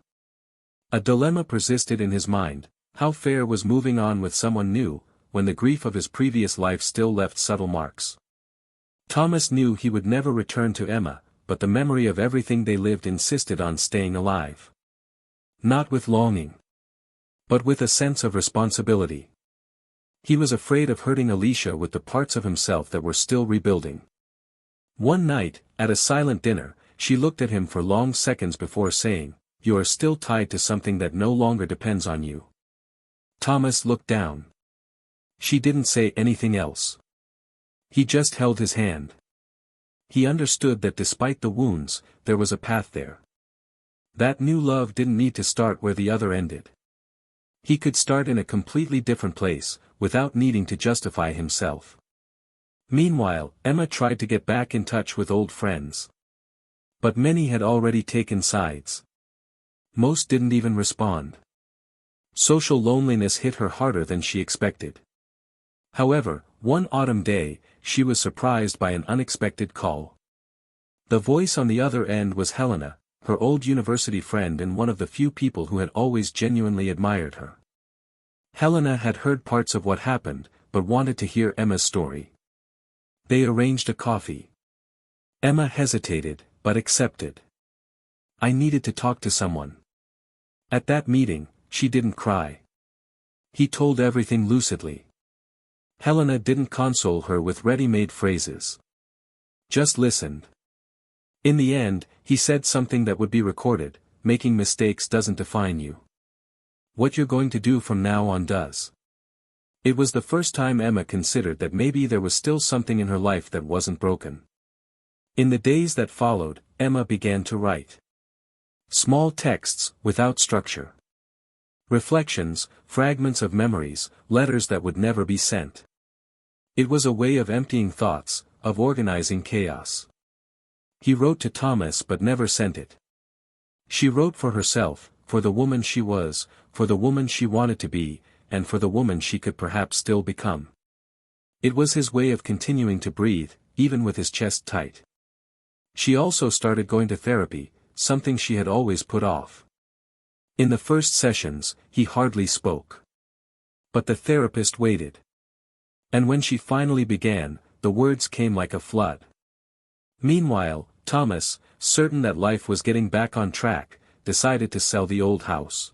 A dilemma persisted in his mind: how fair was moving on with someone new, when the grief of his previous life still left subtle marks. Thomas knew he would never return to Emma, but the memory of everything they lived insisted on staying alive. Not with longing, but with a sense of responsibility. He was afraid of hurting Alicia with the parts of himself that were still rebuilding. One night, at a silent dinner, she looked at him for long seconds before saying, "You are still tied to something that no longer depends on you." Thomas looked down. She didn't say anything else. He just held his hand. He understood that despite the wounds, there was a path there. That new love didn't need to start where the other ended. He could start in a completely different place, without needing to justify himself. Meanwhile, Emma tried to get back in touch with old friends. But many had already taken sides. Most didn't even respond. Social loneliness hit her harder than she expected. However, one autumn day, she was surprised by an unexpected call. The voice on the other end was Helena, her old university friend and one of the few people who had always genuinely admired her. Helena had heard parts of what happened, but wanted to hear Emma's story. They arranged a coffee. Emma hesitated, but accepted. "I needed to talk to someone." At that meeting, she didn't cry. He told everything lucidly. Helena didn't console her with ready-made phrases. Just listened. In the end, he said something that would be recorded: making mistakes doesn't define you. What you're going to do from now on does. It was the first time Emma considered that maybe there was still something in her life that wasn't broken. In the days that followed, Emma began to write. Small texts, without structure. Reflections, fragments of memories, letters that would never be sent. It was a way of emptying thoughts, of organizing chaos. He wrote to Thomas but never sent it. She wrote for herself, for the woman she was, for the woman she wanted to be, and for the woman she could perhaps still become. It was his way of continuing to breathe, even with his chest tight. She also started going to therapy, something she had always put off. In the first sessions, he hardly spoke. But the therapist waited. And when she finally began, the words came like a flood. Meanwhile, Thomas, certain that life was getting back on track, decided to sell the old house.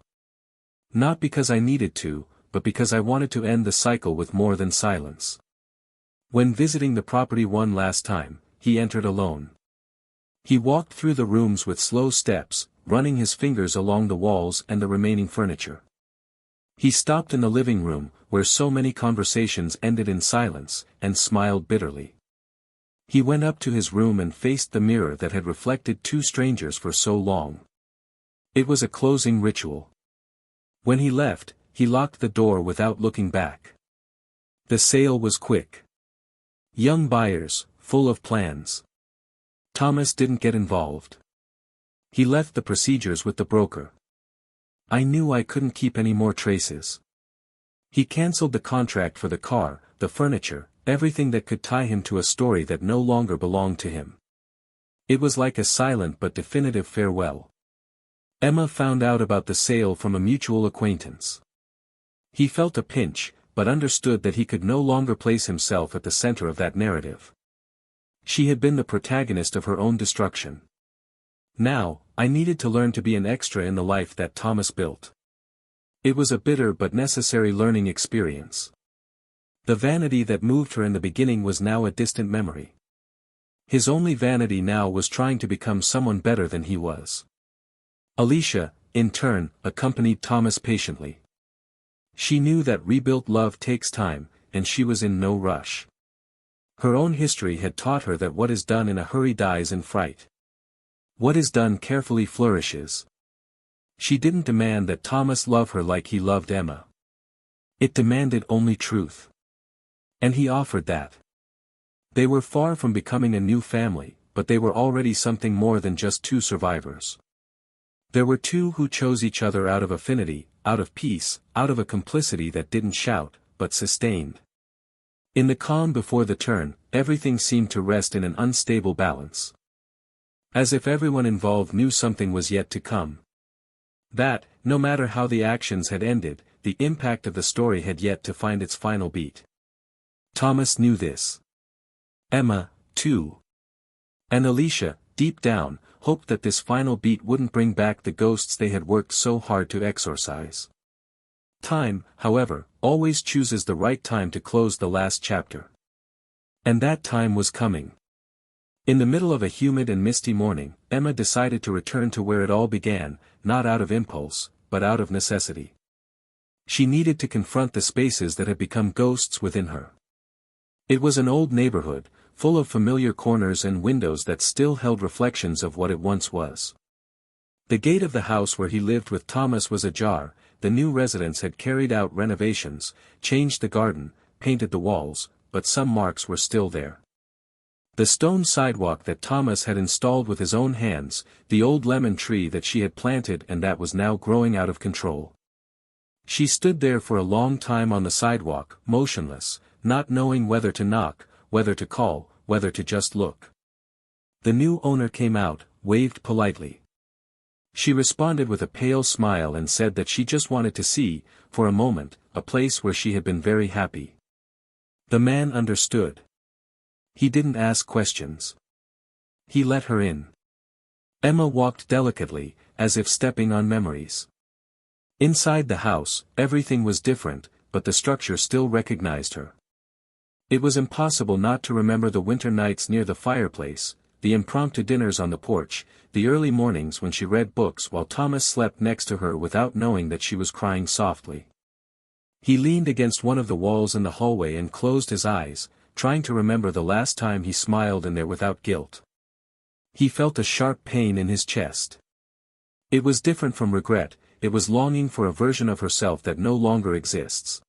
Not because I needed to, but because I wanted to end the cycle with more than silence. When visiting the property one last time, he entered alone. He walked through the rooms with slow steps, running his fingers along the walls and the remaining furniture. He stopped in the living room, where so many conversations ended in silence, and smiled bitterly. He went up to his room and faced the mirror that had reflected two strangers for so long. It was a closing ritual. When he left, he locked the door without looking back. The sale was quick. Young buyers, full of plans. Thomas didn't get involved. He left the procedures with the broker. I knew I couldn't keep any more traces. He cancelled the contract for the car, the furniture, everything that could tie him to a story that no longer belonged to him. It was like a silent but definitive farewell. Emma found out about the sale from a mutual acquaintance. He felt a pinch, but understood that he could no longer place himself at the center of that narrative. She had been the protagonist of her own destruction. Now, I needed to learn to be an extra in the life that Thomas built. It was a bitter but necessary learning experience. The vanity that moved her in the beginning was now a distant memory. His only vanity now was trying to become someone better than he was. Alicia, in turn, accompanied Thomas patiently. She knew that rebuilt love takes time, and she was in no rush. Her own history had taught her that what is done in a hurry dies in fright. What is done carefully flourishes. She didn't demand that Thomas love her like he loved Emma. It demanded only truth. And he offered that. They were far from becoming a new family, but they were already something more than just two survivors. There were two who chose each other out of affinity, out of peace, out of a complicity that didn't shout, but sustained. In the calm before the turn, everything seemed to rest in an unstable balance. As if everyone involved knew something was yet to come. That, no matter how the actions had ended, the impact of the story had yet to find its final beat. Thomas knew this. Emma, too. And Alicia, deep down, hoped that this final beat wouldn't bring back the ghosts they had worked so hard to exorcise. Time, however, always chooses the right time to close the last chapter. And that time was coming. In the middle of a humid and misty morning, Emma decided to return to where it all began, not out of impulse, but out of necessity. She needed to confront the spaces that had become ghosts within her. It was an old neighborhood, full of familiar corners and windows that still held reflections of what it once was. The gate of the house where he lived with Thomas was ajar. The new residents had carried out renovations, changed the garden, painted the walls, but some marks were still there. The stone sidewalk that Thomas had installed with his own hands, the old lemon tree that she had planted and that was now growing out of control. She stood there for a long time on the sidewalk, motionless, not knowing whether to knock, whether to call, whether to just look. The new owner came out, waved politely. She responded with a pale smile and said that she just wanted to see, for a moment, a place where she had been very happy. The man understood. He didn't ask questions. He let her in. Emma walked delicately, as if stepping on memories. Inside the house, everything was different, but the structure still recognized her. It was impossible not to remember the winter nights near the fireplace, the impromptu dinners on the porch, the early mornings when she read books while Thomas slept next to her without knowing that she was crying softly. He leaned against one of the walls in the hallway and closed his eyes, trying to remember the last time he smiled in there without guilt. He felt a sharp pain in his chest. It was different from regret, it was longing for a version of herself that no longer exists.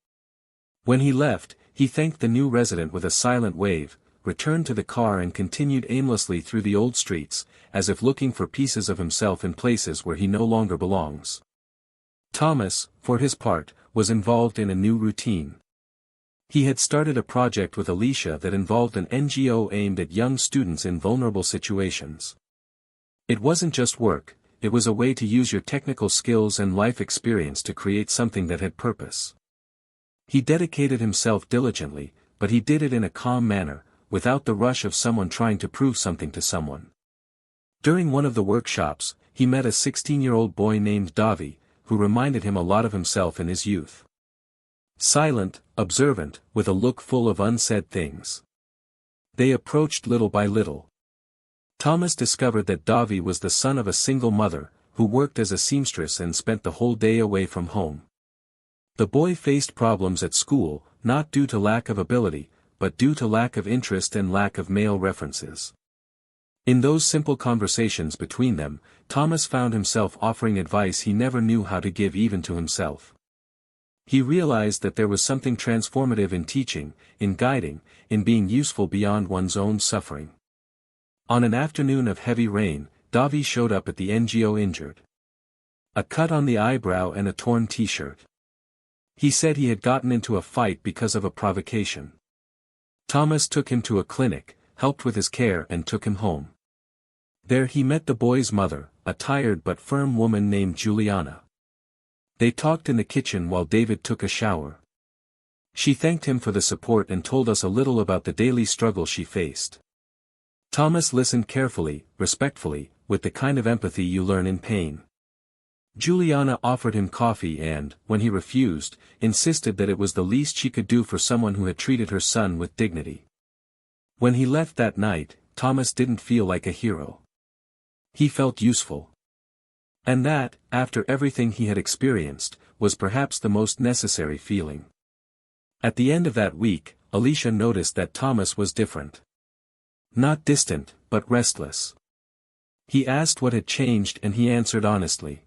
When he left, he thanked the new resident with a silent wave, returned to the car and continued aimlessly through the old streets, as if looking for pieces of himself in places where he no longer belongs. Thomas, for his part, was involved in a new routine. He had started a project with Alicia that involved an NGO aimed at young students in vulnerable situations. It wasn't just work, it was a way to use your technical skills and life experience to create something that had purpose. He dedicated himself diligently, but he did it in a calm manner, without the rush of someone trying to prove something to someone. During one of the workshops, he met a 16-year-old boy named Davi, who reminded him a lot of himself in his youth. Silent, observant, with a look full of unsaid things. They approached little by little. Thomas discovered that Davi was the son of a single mother, who worked as a seamstress and spent the whole day away from home. The boy faced problems at school, not due to lack of ability, but due to lack of interest and lack of male references. In those simple conversations between them, Thomas found himself offering advice he never knew how to give even to himself. He realized that there was something transformative in teaching, in guiding, in being useful beyond one's own suffering. On an afternoon of heavy rain, Davi showed up at the NGO injured. A cut on the eyebrow and a torn t-shirt. He said he had gotten into a fight because of a provocation. Thomas took him to a clinic, helped with his care and took him home. There he met the boy's mother, a tired but firm woman named Juliana. They talked in the kitchen while David took a shower. She thanked him for the support and told us a little about the daily struggle she faced. Thomas listened carefully, respectfully, with the kind of empathy you learn in pain. Juliana offered him coffee and, when he refused, insisted that it was the least she could do for someone who had treated her son with dignity. When he left that night, Thomas didn't feel like a hero. He felt useful. And that, after everything he had experienced, was perhaps the most necessary feeling. At the end of that week, Alicia noticed that Thomas was different. Not distant, but restless. He asked what had changed and he answered honestly.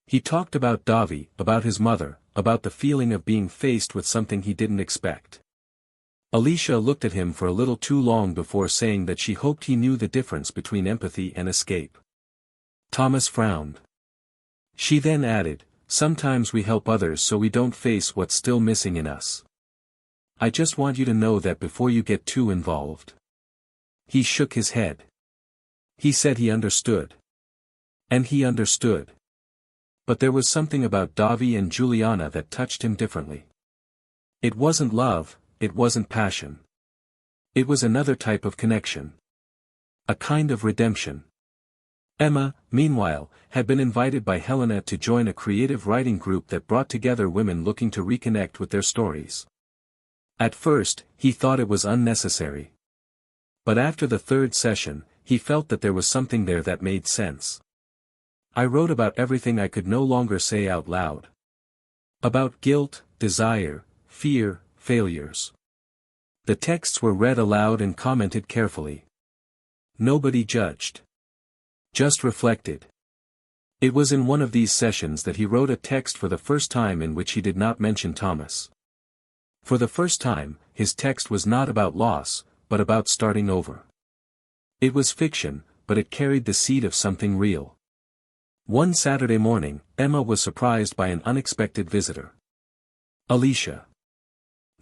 He talked about Davi, about his mother, about the feeling of being faced with something he didn't expect. Alicia looked at him for a little too long before saying that she hoped he knew the difference between empathy and escape. Thomas frowned. She then added, "Sometimes we help others so we don't face what's still missing in us. I just want you to know that before you get too involved." He shook his head. He said he understood. And he understood. But there was something about Davi and Juliana that touched him differently. It wasn't love, it wasn't passion. It was another type of connection. A kind of redemption. Emma, meanwhile, had been invited by Helena to join a creative writing group that brought together women looking to reconnect with their stories. At first, he thought it was unnecessary. But after the third session, he felt that there was something there that made sense. I wrote about everything I could no longer say out loud. About guilt, desire, fear, failures. The texts were read aloud and commented carefully. Nobody judged. Just reflected. It was in one of these sessions that he wrote a text for the first time in which he did not mention Thomas. For the first time, his text was not about loss, but about starting over. It was fiction, but it carried the seed of something real. One Saturday morning, Emma was surprised by an unexpected visitor. Alicia.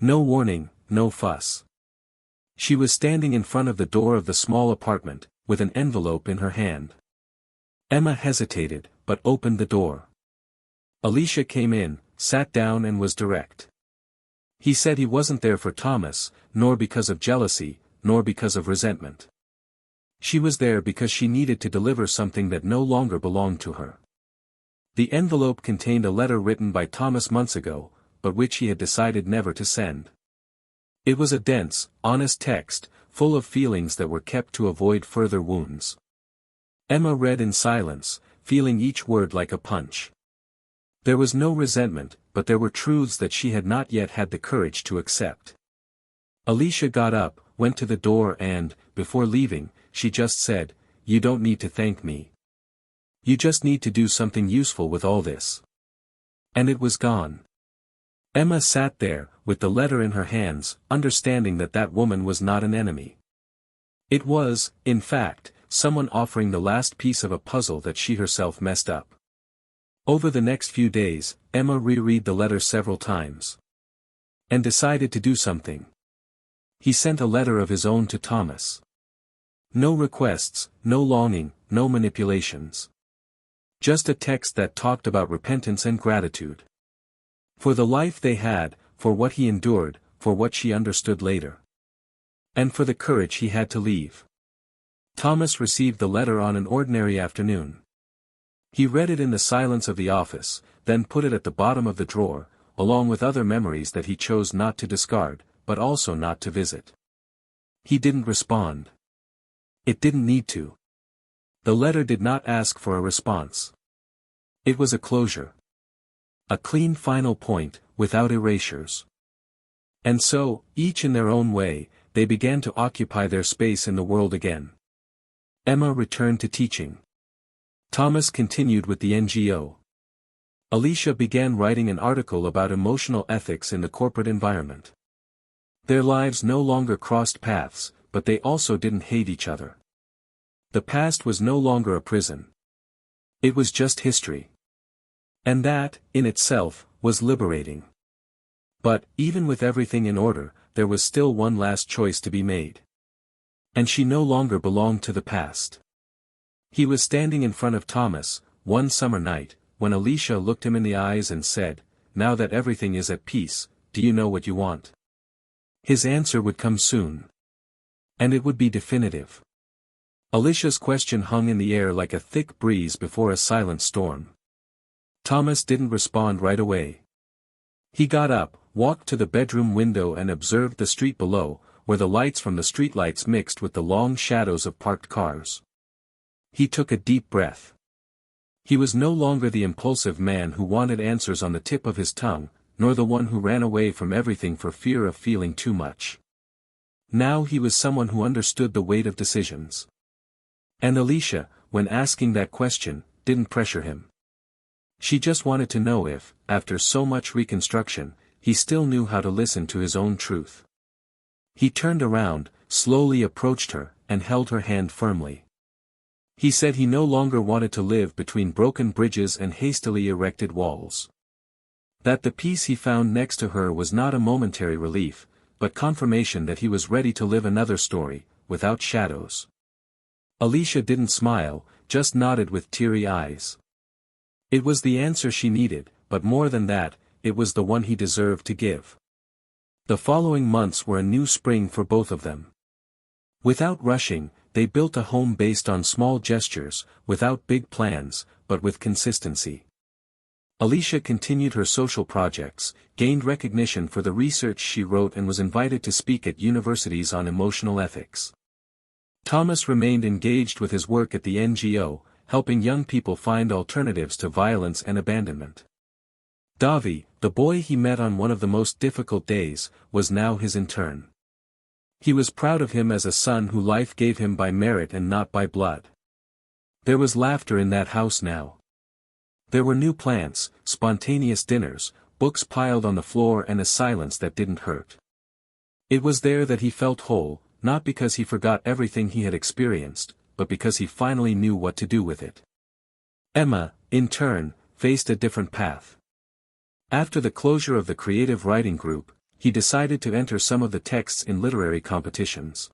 No warning, no fuss. She was standing in front of the door of the small apartment, with an envelope in her hand. Emma hesitated, but opened the door. Alicia came in, sat down and was direct. He said he wasn't there for Thomas, nor because of jealousy, nor because of resentment. She was there because she needed to deliver something that no longer belonged to her. The envelope contained a letter written by Thomas months ago, but which he had decided never to send. It was a dense, honest text, full of feelings that were kept to avoid further wounds. Emma read in silence, feeling each word like a punch. There was no resentment, but there were truths that she had not yet had the courage to accept. Alicia got up, went to the door and, before leaving, she just said, "You don't need to thank me. You just need to do something useful with all this." And it was gone. Emma sat there, with the letter in her hands, understanding that that woman was not an enemy. It was, in fact, someone offering the last piece of a puzzle that she herself messed up. Over the next few days, Emma reread the letter several times. And decided to do something. He sent a letter of his own to Thomas. No requests, no longing, no manipulations. Just a text that talked about repentance and gratitude. For the life they had, for what he endured, for what she understood later. And for the courage he had to leave. Thomas received the letter on an ordinary afternoon. He read it in the silence of the office, then put it at the bottom of the drawer, along with other memories that he chose not to discard, but also not to visit. He didn't respond. It didn't need to. The letter did not ask for a response. It was a closure. A clean final point, without erasures. And so, each in their own way, they began to occupy their space in the world again. Emma returned to teaching. Thomas continued with the NGO. Alicia began writing an article about emotional ethics in the corporate environment. Their lives no longer crossed paths, but they also didn't hate each other. The past was no longer a prison. It was just history. And that, in itself, was liberating. But, even with everything in order, there was still one last choice to be made. And she no longer belonged to the past. He was standing in front of Thomas, one summer night, when Alicia looked him in the eyes and said, "Now that everything is at peace, do you know what you want?" His answer would come soon. And it would be definitive. Alicia's question hung in the air like a thick breeze before a silent storm. Thomas didn't respond right away. He got up, walked to the bedroom window and observed the street below, where the lights from the streetlights mixed with the long shadows of parked cars. He took a deep breath. He was no longer the impulsive man who wanted answers on the tip of his tongue, nor the one who ran away from everything for fear of feeling too much. Now he was someone who understood the weight of decisions. And Alicia, when asking that question, didn't pressure him. She just wanted to know if, after so much reconstruction, he still knew how to listen to his own truth. He turned around, slowly approached her, and held her hand firmly. He said he no longer wanted to live between broken bridges and hastily erected walls. That the peace he found next to her was not a momentary relief, but confirmation that he was ready to live another story, without shadows. Alicia didn't smile, just nodded with teary eyes. It was the answer she needed, but more than that, it was the one he deserved to give. The following months were a new spring for both of them. Without rushing, they built a home based on small gestures, without big plans, but with consistency. Alicia continued her social projects, gained recognition for the research she wrote and was invited to speak at universities on emotional ethics. Thomas remained engaged with his work at the NGO, helping young people find alternatives to violence and abandonment. Davi, the boy he met on one of the most difficult days, was now his intern. He was proud of him as a son who life gave him by merit and not by blood. There was laughter in that house now. There were new plants, spontaneous dinners, books piled on the floor and a silence that didn't hurt. It was there that he felt whole, not because he forgot everything he had experienced, but because he finally knew what to do with it. Emma, in turn, faced a different path. After the closure of the creative writing group, he decided to enter some of the texts in literary competitions.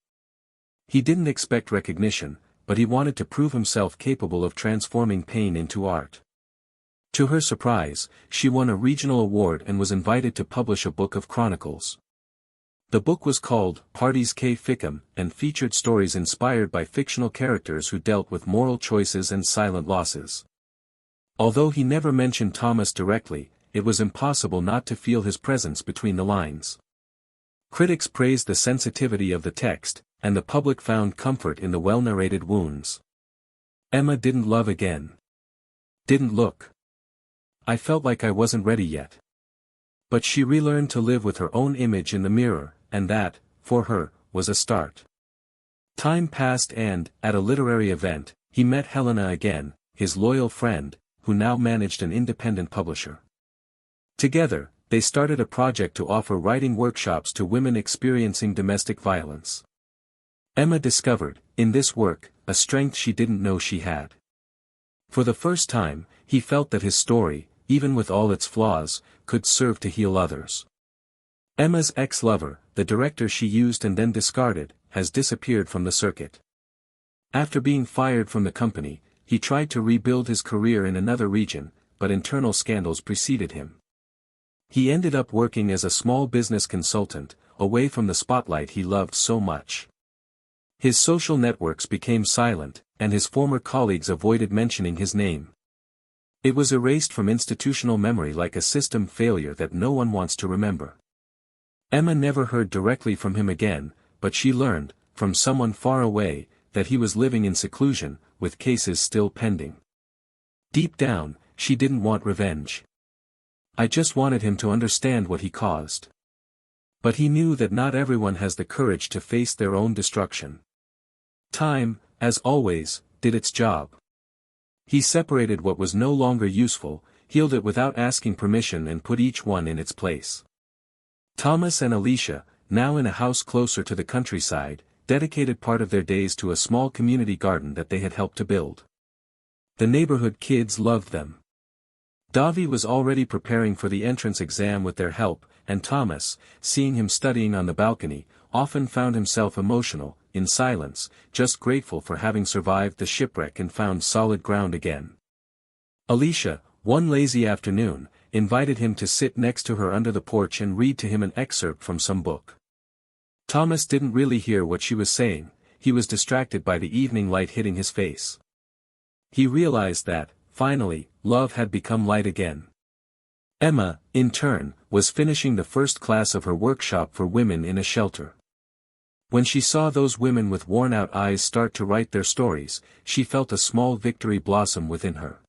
He didn't expect recognition, but he wanted to prove himself capable of transforming pain into art. To her surprise, she won a regional award and was invited to publish a book of chronicles. The book was called Parties K Ficum and featured stories inspired by fictional characters who dealt with moral choices and silent losses. Although he never mentioned Thomas directly, it was impossible not to feel his presence between the lines. Critics praised the sensitivity of the text, and the public found comfort in the well-narrated wounds. Emma didn't love again. Didn't look. I felt like I wasn't ready yet. But she relearned to live with her own image in the mirror, and that, for her, was a start. Time passed and, at a literary event, he met Helena again, his loyal friend, who now managed an independent publisher. Together, they started a project to offer writing workshops to women experiencing domestic violence. Emma discovered, in this work, a strength she didn't know she had. For the first time, he felt that his story, even with all its flaws, could serve to heal others. Emma's ex-lover, the director she used and then discarded, has disappeared from the circuit. After being fired from the company, he tried to rebuild his career in another region, but internal scandals preceded him. He ended up working as a small business consultant, away from the spotlight he loved so much. His social networks became silent, and his former colleagues avoided mentioning his name. It was erased from institutional memory like a system failure that no one wants to remember. Emma never heard directly from him again, but she learned, from someone far away, that he was living in seclusion, with cases still pending. Deep down, she didn't want revenge. I just wanted him to understand what he caused. But he knew that not everyone has the courage to face their own destruction. Time, as always, did its job. He separated what was no longer useful, healed it without asking permission and put each one in its place. Thomas and Alicia, now in a house closer to the countryside, dedicated part of their days to a small community garden that they had helped to build. The neighborhood kids loved them. Davi was already preparing for the entrance exam with their help, and Thomas, seeing him studying on the balcony, often found himself emotional, in silence, just grateful for having survived the shipwreck and found solid ground again. Alicia, one lazy afternoon, invited him to sit next to her under the porch and read to him an excerpt from some book. Thomas didn't really hear what she was saying, he was distracted by the evening light hitting his face. He realized that, finally, love had become light again. Emma, in turn, was finishing the first class of her workshop for women in a shelter. When she saw those women with worn-out eyes start to write their stories, she felt a small victory blossom within her.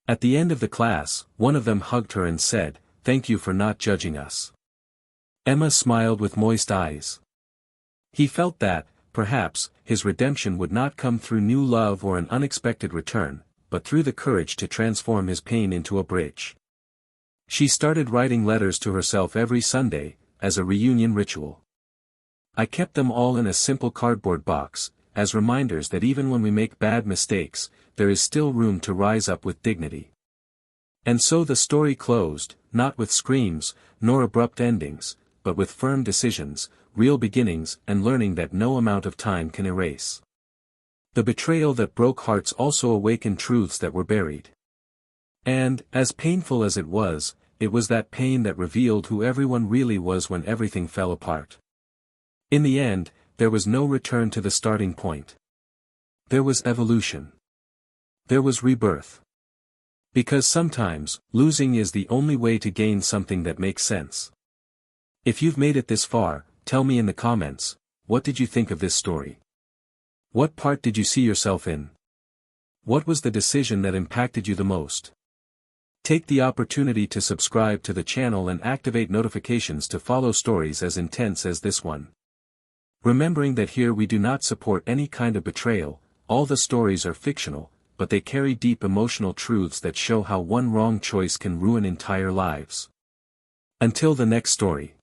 At the end of the class, one of them hugged her and said, "Thank you for not judging us." Emma smiled with moist eyes. He felt that, perhaps, his redemption would not come through new love or an unexpected return, but through the courage to transform his pain into a bridge. She started writing letters to herself every Sunday, as a reunion ritual. "I kept them all in a simple cardboard box, as reminders that even when we make bad mistakes, there is still room to rise up with dignity." And so the story closed, not with screams, nor abrupt endings, but with firm decisions, real beginnings and learning that no amount of time can erase. The betrayal that broke hearts also awakened truths that were buried. And, as painful as it was that pain that revealed who everyone really was when everything fell apart. In the end, there was no return to the starting point. There was evolution. There was rebirth. Because sometimes, losing is the only way to gain something that makes sense. If you've made it this far, tell me in the comments, what did you think of this story? What part did you see yourself in? What was the decision that impacted you the most? Take the opportunity to subscribe to the channel and activate notifications to follow stories as intense as this one. Remembering that here we do not support any kind of betrayal, all the stories are fictional, but they carry deep emotional truths that show how one wrong choice can ruin entire lives. Until the next story.